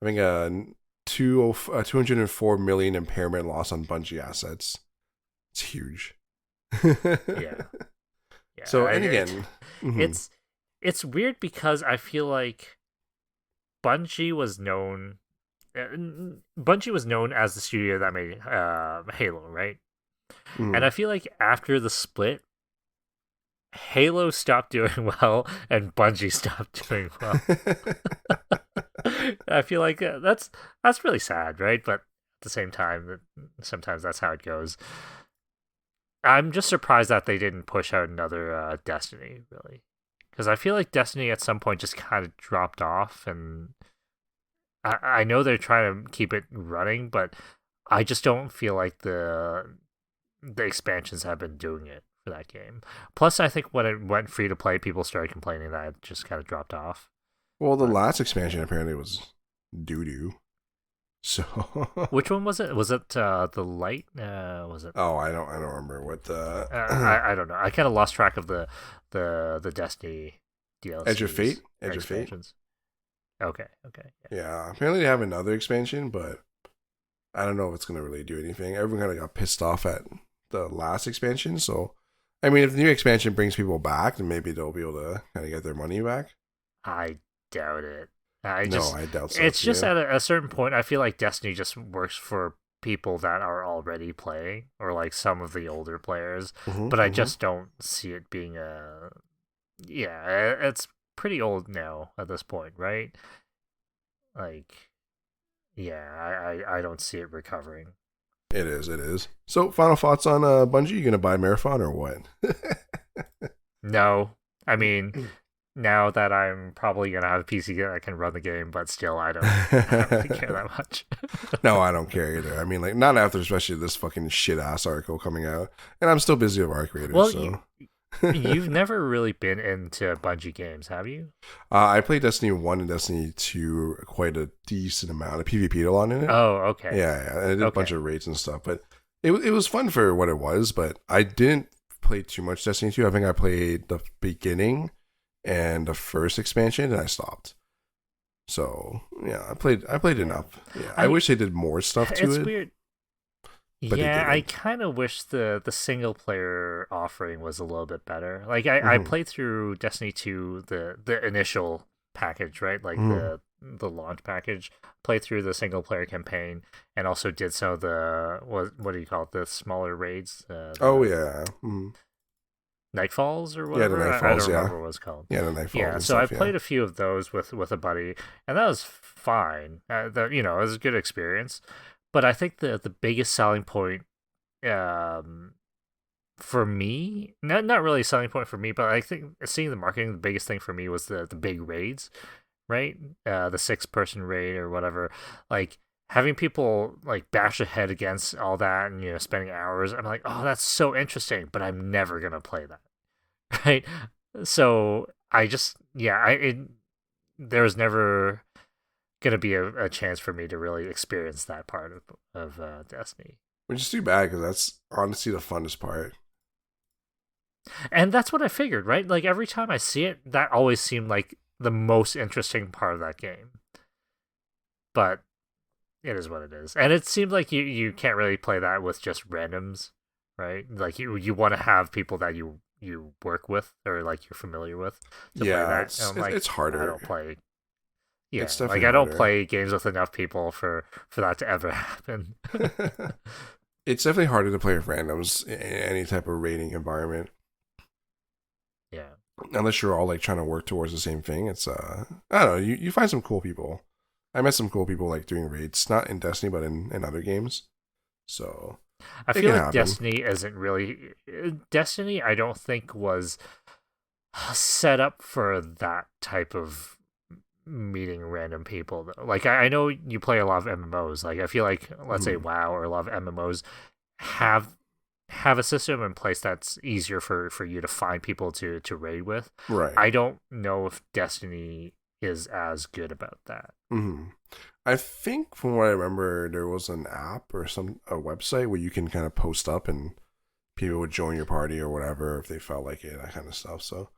think a 204 million impairment loss on Bungie assets. It's huge. Yeah, yeah. So, and again, It's it's weird because I feel like Bungie was known. Bungie was known as the studio that made Halo, right? And I feel like after the split, Halo stopped doing well and Bungie stopped doing well. I feel like that's really sad, right? But at the same time, sometimes that's how it goes. I'm just surprised that they didn't push out another Destiny, really, because I feel like Destiny at some point just kind of dropped off, and I know they're trying to keep it running, but I just don't feel like the expansions have been doing it for that game. Plus, I think when it went free to play, people started complaining that it just kind of dropped off. well, the But last expansion apparently was doo doo. So, which one was it? Was it the light? Was it? oh, I don't remember what the I don't know. I kind of lost track of the Destiny DLCs Edge of Fate. or Edge of Fate. expansions. Okay, okay, yeah. Yeah, apparently they have another expansion, but I don't know if it's gonna really do anything. Everyone kind of got pissed off at the last expansion, so I mean, if the new expansion brings people back, then maybe they'll be able to kind of get their money back. I doubt it. No, I doubt so It's just too. at a certain point, I feel like Destiny just works for people that are already playing or like some of the older players, Mm-hmm, but I mm-hmm. just don't see it being yeah, it's pretty old now at this point, right? Like, yeah, I don't see it recovering. It is, it is. So, final thoughts on Bungie? You gonna buy Marathon or what? No, I mean, now that I'm probably gonna have a PC that can run the game, but still, I don't really care that much. No, I don't care either. I mean, like, not after especially this fucking shit ass article coming out, and I'm still busy with Arc Raiders, Well, so. you've never really been into Bungie games, have you? I played Destiny 1 and Destiny 2 quite a decent amount. I PvP'd a lot in it. Oh, okay, Yeah, and I did a bunch okay, of raids and stuff, but it was fun for what it was, but I didn't play too much Destiny 2. I think I played the beginning and the first expansion and I stopped. So, yeah, I played yeah. enough. Yeah, I I wish they did more stuff to it's it, weird. but they Yeah, I didn't. kind of wish the single player offering was a little bit better. Like I Mhm. played through Destiny 2 the initial package, right? Like Mhm. the launch package. Played through the single player campaign and also did some of the what do you call it? The smaller raids, Oh the yeah. Mhm. Nightfalls or Yeah, the whatever. I Nightfalls, don't yeah. remember what it's called. Yeah, the Nightfalls Yeah, and so I stuff, yeah. played a few of those with a buddy, and that was fine. You know, it was a good experience. But I think the biggest selling point, um, for me, not really a selling point for me, but I think seeing the marketing, the biggest thing for me was the big raids, right? The 6 person raid or whatever. Like having people like bash ahead against all that and spending hours. I'm like, oh, that's so interesting, but I'm never gonna play that. Right? So I just yeah, there was never gonna be a chance for me to really experience that part of Destiny, Which is too bad because that's honestly the funnest part. and that's what I figured. Right? Like every time I see it, that always seemed like the most interesting part of that game. But it is what it is, and it seems like you can't really play that with just randoms, right? Like you want to have people that you work with or like you're familiar with to play Yeah, that. And I'm it's like, I harder. don't play. Yeah, It's like definitely I don't harder. play games with enough people for that to ever happen. It's definitely harder to play with randoms in any type of rating environment. Yeah, Unless you're all like trying to work towards the same thing. It's I don't know, you find some cool people. I met some cool people like doing raids, not in Destiny, but in other games. So I it feel can like happen. Destiny isn't really Destiny. I don't think was set up for that type of meeting random people. Like I know you play a lot of MMOs. Like I feel like let's say Mhm. WoW or a lot of MMOs have have a system in place that's easier for you to find people to raid with. Right. I don't know if Destiny is as good about that. Hmm. I think from what I remember, there was an app or a website where you can kind of post up and people would join your party or whatever if they felt like it, that kind of stuff. So,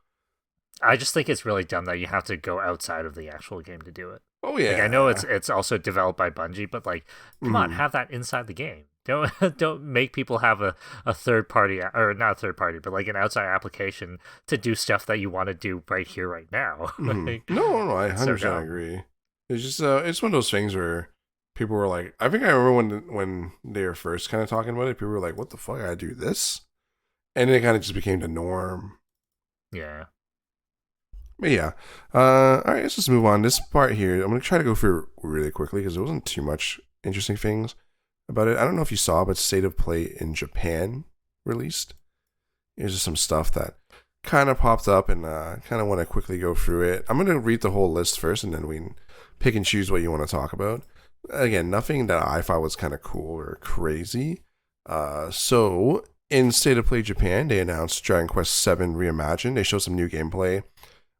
I just think it's really dumb that you have to go outside of the actual game to do it. oh Like I know yeah, it's also developed by Bungie, but like, come on, hmm have that inside the game. Don't don't make people have a third party or not a third party, but like an outside application to do stuff that you want to do right here, right now. hmm Like, no, no, I it's so 100% dumb. agree. It's just it's one of those things where people were like, I think I remember when they were first kind of talking about it, people were like, "What the fuck? I do this," and then it kind of just became the norm. Yeah. But yeah, all right, let's just move on. This part here, I'm gonna try to go through really quickly because there wasn't too much interesting things about it. I don't know if you saw, but State of Play in Japan released. Here's just some stuff that kind of popped up, and kind of want to quickly go through it. I'm gonna read the whole list first, and then we can pick and choose what you want to talk about. Again, nothing that I thought was kind of cool or crazy. So in State of Play Japan, they announced Dragon Quest VII Reimagined. They showed some new gameplay.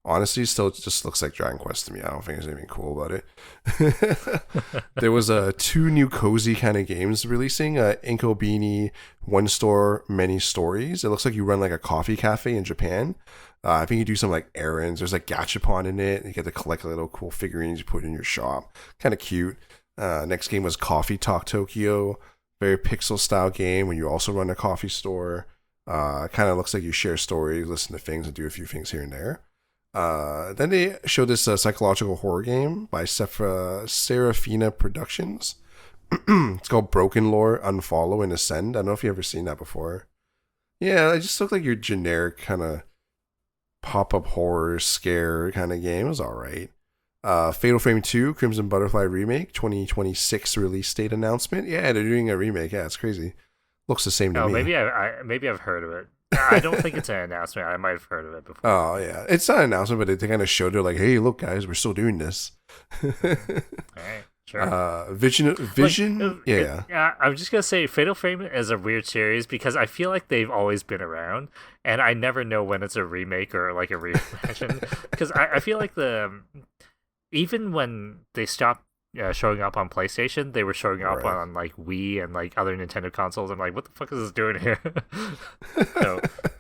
Honestly, still just looks like Dragon Quest to me. I don't think there's anything cool about it. There was two new cozy kind of games releasing. Inko Beanie, One Store, Many Stories. It looks like you run like a coffee cafe in Japan. I think you do some like errands. There's like gachapon in it. You get to collect little cool figurines you put in your shop. Kind of cute. Next game was Coffee Talk Tokyo. Very pixel style game when you also run a coffee store. Kind of looks like you share stories, listen to things, and do a few things here and there. Then they showed this psychological horror game by Serafina Productions. It's called Broken Lore, Unfollow, and Ascend. I don't know if you've ever seen that before. Yeah, it just looked like your generic kind of pop-up horror scare kind of game. It was alright. Fatal Frame 2, Crimson Butterfly Remake, 2026 release date announcement. Yeah, they're doing a remake. Yeah, it's crazy. Looks the same to Oh, me. maybe I've heard of it. I don't think it's an announcement. I might have heard of it before. Oh yeah, it's not an announcement, but they kind of showed it like, "Hey, look, guys, we're still doing this." All right, sure. Like, Vision, yeah, I'm just gonna say, Fatal Frame is a weird series because I feel like they've always been around, and I never know when it's a remake or like a reimagined. Because I feel like even when they stopped showing up on PlayStation, they were showing up right. on like Wii and like other Nintendo consoles. I'm like, what the fuck is this doing here? So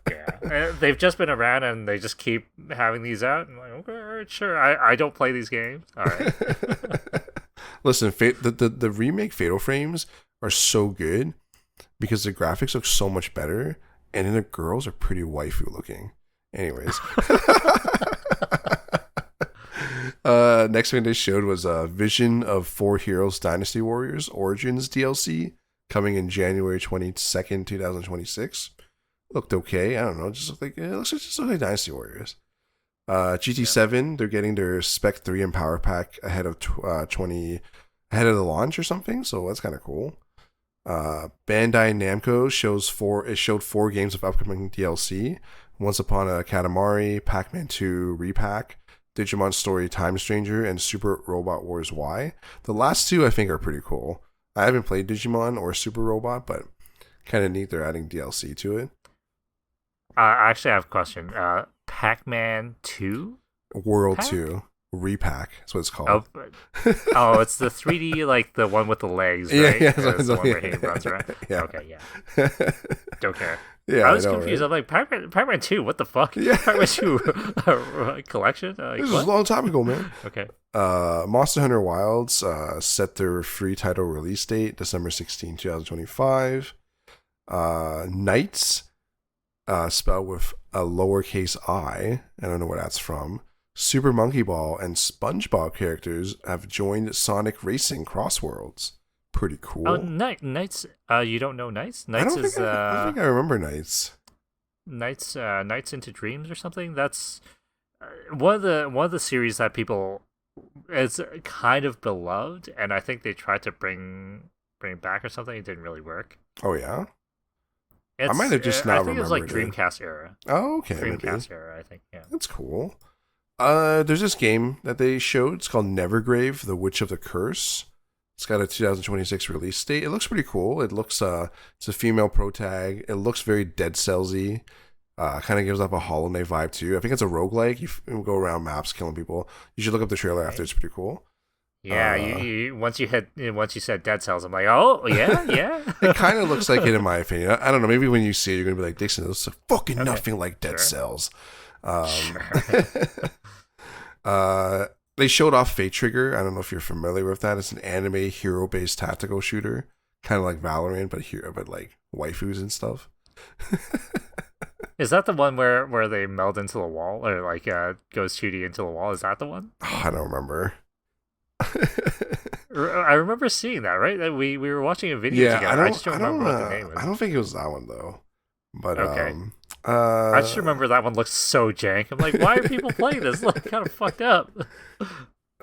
yeah, they've just been around and they just keep having these out. I'm like, okay, all right, sure. I don't play these games. All right. Listen, the remake Fatal Frames are so good because the graphics look so much better, and then the girls are pretty waifu looking. Anyways, next thing they showed was a Vision of Four Heroes Dynasty Warriors Origins DLC coming in January 22nd, 2026. Looked okay. I don't know. Just looked like it looks just look like Dynasty Warriors. Yeah. GT7, they're getting their Spec 3 and Power Pack ahead of 20 ahead of the launch or something. So that's kind of cool. Bandai Namco showed four games of upcoming DLC. Once Upon a Katamari, Pac-Man 2 Repack, Digimon Story Time Stranger, and Super Robot Wars Y. The last two I think are pretty cool. I haven't played Digimon or Super Robot, but kind of neat they're adding DLC to it. I actually have a question. Pac-Man 2 World pack? 2 Repack, that's what it's Oh, called. oh, it's the 3D, like the one with the legs, Yeah, right? yeah, It's the one where he yeah, runs around. yeah. Okay, yeah. Don't care. Yeah, I I was know, confused. right? I'm like, Pac-Man 2, what the fuck? Yeah, Pac-Man 2 collection? this Like, was a what? long time ago, man. Okay. Monster Hunter Wilds set their free title release date December 16, 2025. Knights, spelled with a lowercase I. I don't know where that's from. Super Monkey Ball and SpongeBob characters have joined Sonic Racing Crossworlds. Pretty Oh, cool. Knights. You don't know Knights? I Knights don't think is I don't think I remember Knights. Knights into Dreams or something. That's one of the series that people it's kind of beloved, and I think they tried to bring it back or something. It didn't really work. Oh yeah, I might It's have just I not think it was like remembered it. Dreamcast era. Oh, okay, maybe Dreamcast era, I think. Yeah. that's cool. There's this game that they showed. It's called Nevergrave: The Witch of the Curse. It's got a 2026 release date. It looks pretty cool. It looks it's a female pro tag. It looks very Dead Cellsy. Kind of gives up a Hollow Knight vibe too. I think it's a roguelike. You go around maps killing people. You should look up the trailer after. Right. It's pretty cool. Yeah, Uh, once you said Dead Cells, I'm like, oh yeah, it yeah. kind of looks like it in my opinion. I don't know. Maybe when you see it, you're gonna be like, Dixon, this is fucking Okay, nothing like Dead sure, Cells. Um, sure. uh, they showed off Fate Trigger. I don't know if you're familiar with that. It's an anime hero-based tactical shooter, kind of like Valorant, but like waifus and stuff. Is that the one where they meld into the wall or like goes 2D into the wall? Is that the one? Oh, I don't remember. I remember seeing that, right? That we were watching a video Yeah, together. I just don't remember what the name I was. don't think it was that one though. But Okay. I just remember that one looks so jank. I'm like, why are people playing this? Like, kind of fucked up.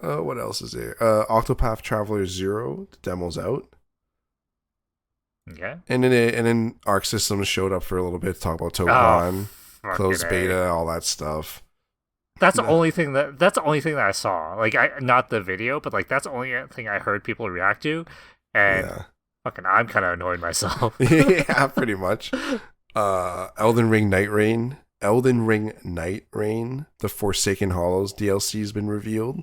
what else is there? Octopath Traveler 0, the demo's out. Okay. And then Arc Systems showed up for a little bit to talk about Oh, Tokon, fucking closed A. beta, all that stuff. That's the No. only thing that I saw. Like, I not the video, but like that's the only thing I heard people react to, and Yeah. fucking, I'm kind of annoyed myself. Yeah, pretty much. Elden Ring Night Rain, the Forsaken Hollows DLC has been revealed.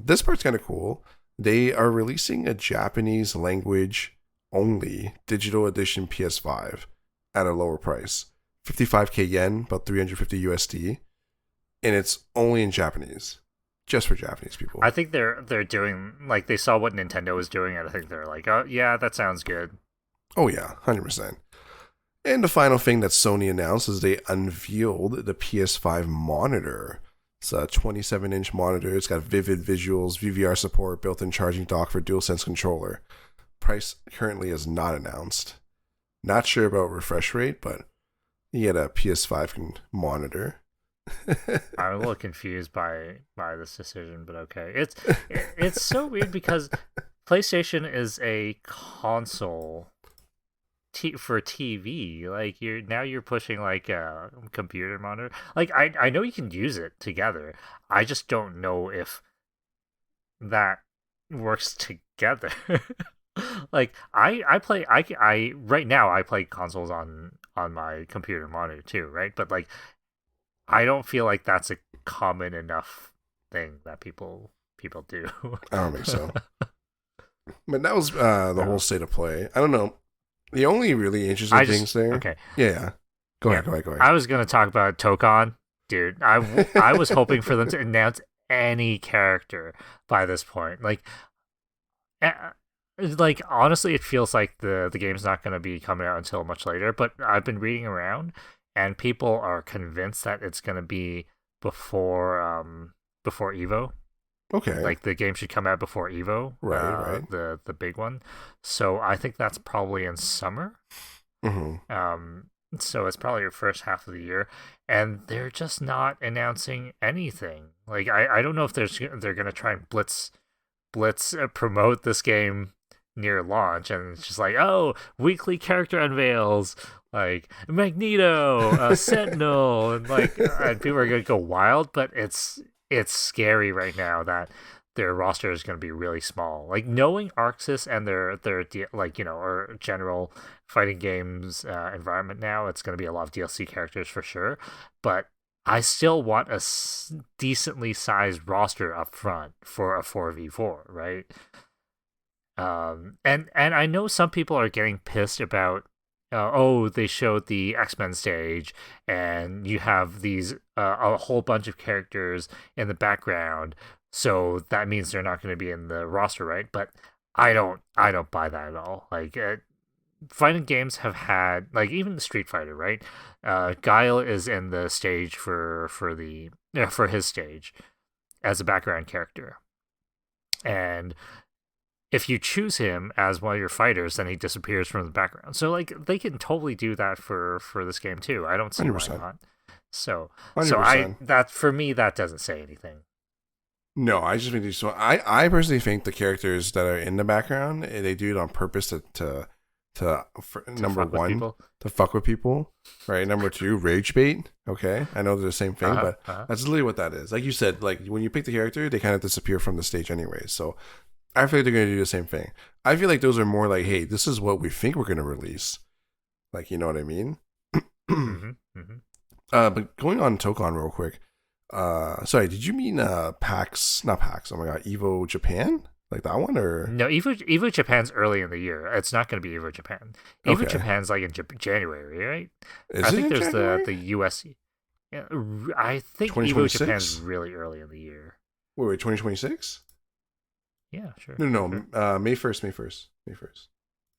This part's kind of cool. They are releasing a Japanese language only digital edition PS5 at a lower price, 55k yen, about 350 USD, and it's only in Japanese, just for Japanese people. I think they're doing like they saw what Nintendo was doing, and I think they're like, oh yeah, that sounds good. Oh yeah, 100%. And the final thing that Sony announced is they unveiled the PS5 monitor. It's a 27-inch monitor. It's got vivid visuals, VVR support, built-in charging dock for DualSense controller. Price currently is not announced. Not sure about refresh rate, but you get a PS5 monitor. I'm a little confused by this decision, but okay. It's so weird because PlayStation is a console for TV. Like you're pushing like a computer monitor. Like I know you can use it together. I just don't know if that works together. Like I right now I play consoles on my computer monitor too, right? But like I don't feel like that's a common enough thing that people do. I don't think so. But that was the whole state of play. I don't know. The only really interesting things there. Okay. Yeah. Go ahead. I was gonna talk about Tokon, dude. I was hoping for them to announce any character by this point. Like honestly, it feels like the game's not gonna be coming out until much later. But I've been reading around, and people are convinced that it's gonna be before Evo. Okay. Like the game should come out before Evo, Right. the big one. So I think that's probably in summer. Mm-hmm. So it's probably your first half of the year, and they're just not announcing anything. Like I don't know if they're gonna try and blitz promote this game near launch, and it's just like, oh, weekly character unveils like Magneto, Sentinel, and like and people are gonna go wild. But it's scary right now that their roster is going to be really small. Like knowing Arxis and their like or general fighting games environment now, it's going to be a lot of DLC characters for sure. But I still want a decently sized roster up front for a 4v4, right? And I know some people are getting pissed about. Oh, they showed the X-Men stage, and you have these a whole bunch of characters in the background, so that means they're not going to be in the roster, right? But I don't buy that at all. Like fighting games have had like even Street Fighter, right? Guile is in the stage for his stage as a background character, and if you choose him as one of your fighters, then he disappears from the background. So like they can totally do that for this game too. I don't see 100%. why not. So 100%. that for me that doesn't say anything. No, I just think these. So I personally think the characters that are in the background, they do it on purpose for, To number fuck with one, people. to fuck with people, right? Number two, rage bait. Okay, I know they're the same thing, but that's literally what that is. Like you said, like when you pick the character, they kind of disappear from the stage anyway. So I feel like they're gonna do the same thing. I feel like those are more like, hey, this is what we think we're gonna release. Like, you know what I mean? Mm-hmm, mm-hmm. But going on Tokon real quick. Sorry, did you mean PAX? Not PAX. Oh my god, Evo Japan, like that one, or No, Evo Japan's early in the year. It's not going to be Evo Japan. Evo okay? Japan's like in January, right? Is I it think in there's January? the US. Yeah, I think Evo Japan's 2026? really early in the year. Wait, 2026? Yeah, sure. No, Sure. no. May 1st, May 1st, May 1st.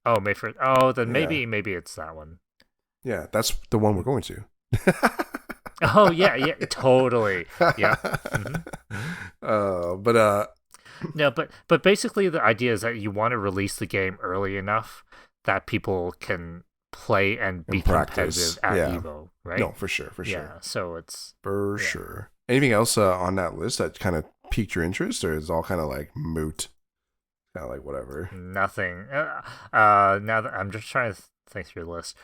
Oh, May 1st. Oh, then Yeah, maybe it's that one. yeah, that's the one we're going to. Oh yeah, yeah, totally. Yeah. Mm-hmm. But No, but basically the idea is that you want to release the game early enough that people can play and be in practice, competitive at yeah, Evo, right? no, for sure, for Yeah. sure, So it's for yeah. sure. Anything else on that list that kind of piqued your interest, or is it all kind of like moot, kind of like whatever? Nothing. Now that I'm just trying to think through the list,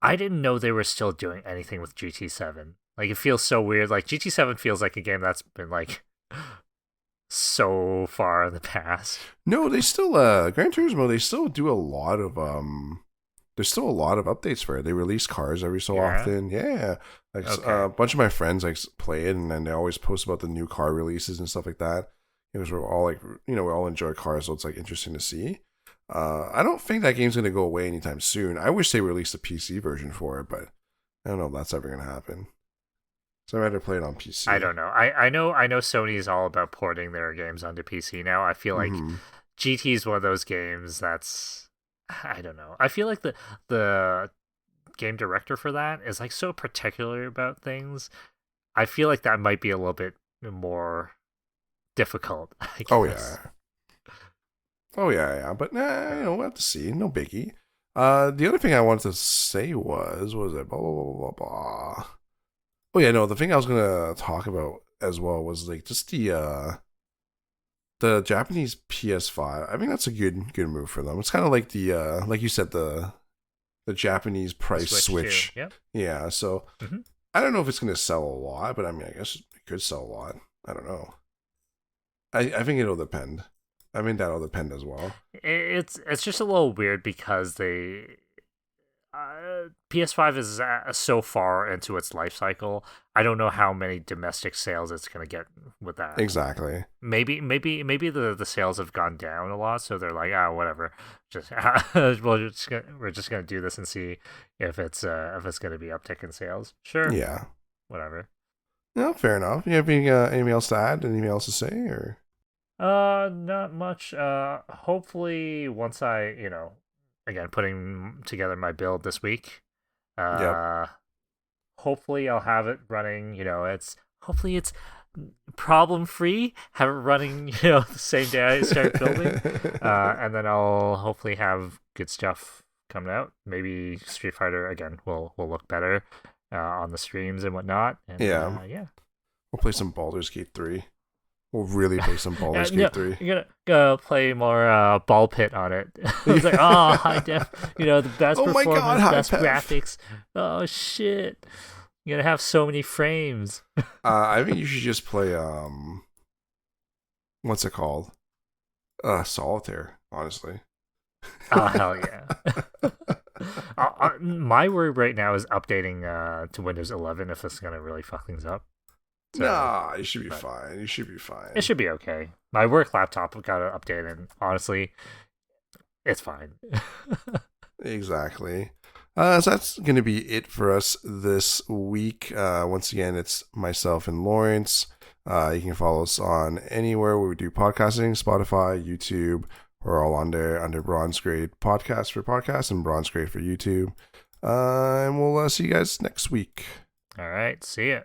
I didn't know they were still doing anything with GT7. Like it feels so weird. Like GT7 feels like a game that's been like so far in the past. No, they still Gran Turismo. They still do a lot of There's still a lot of updates for it. They release cars every so Yeah. often. Yeah, like Okay. a bunch of my friends like play it, and then they always post about the new car releases and stuff like that. Because we're all like, we all enjoy cars, so it's like interesting to see. I don't think that game's gonna go away anytime soon. I wish they released a PC version for it, but I don't know if that's ever gonna happen. So I'd rather play it on PC. I don't know. I know Sony is all about porting their games onto PC now. I feel like Mhm. GT is one of those games that's I don't know. I feel like the game director for that is like so particular about things. I feel like that might be a little bit more difficult, I guess. Oh yeah. Oh yeah. But we'll have to see. No biggie. The other thing I wanted to say was it blah blah blah blah blah. Oh yeah, no. The thing I was gonna talk about as well was like just the Japanese PS5. I think that's a good move for them. It's kind of like the like you said, the Japanese price switch. Yep. Yeah. So Mhm. I don't know if it's gonna sell a lot, but I mean, I guess it could sell a lot. I don't know. I think it'll depend. I mean, that'll depend as well. It's just a little weird because PS5 is so far into its life cycle. I don't know how many domestic sales it's going to get with that. Exactly. Maybe the sales have gone down a lot, so they're like, whatever. Just we're just gonna do this and see if it's gonna be uptick in sales. Sure. Yeah. Whatever. No, fair enough. You have anything else to add? Anything else to say? Or Not much. Hopefully once I, again, putting together my build this week. Yep. Hopefully I'll have it running, hopefully it's problem free, have it running, the same day I start building. And then I'll hopefully have good stuff coming out. Maybe Street Fighter again will look better on the streams and whatnot. And Yeah. yeah. We'll play some Baldur's Gate 3. We'll really play some Baldur's No, Gate 3. you're gonna play more ball pit on it. It's like, high def, the best Oh my performance, God, high best def. graphics. Oh shit, you're gonna have so many frames. I think you should just play what's it called? Solitaire, honestly. Oh hell yeah. My worry right now is updating to Windows 11 if it's gonna really fuck things up. So, Nah, you should be fine. You should be fine. it should be okay. My work laptop got an update, and honestly, it's fine. Exactly. So that's going to be it for us this week. Once again, it's myself and Lawrence. You can follow us on anywhere where we do podcasting, Spotify, YouTube. We're all on there under Bronze Grade Podcast for podcasts and Bronze Grade for YouTube. And we'll see you guys next week. All right, see ya.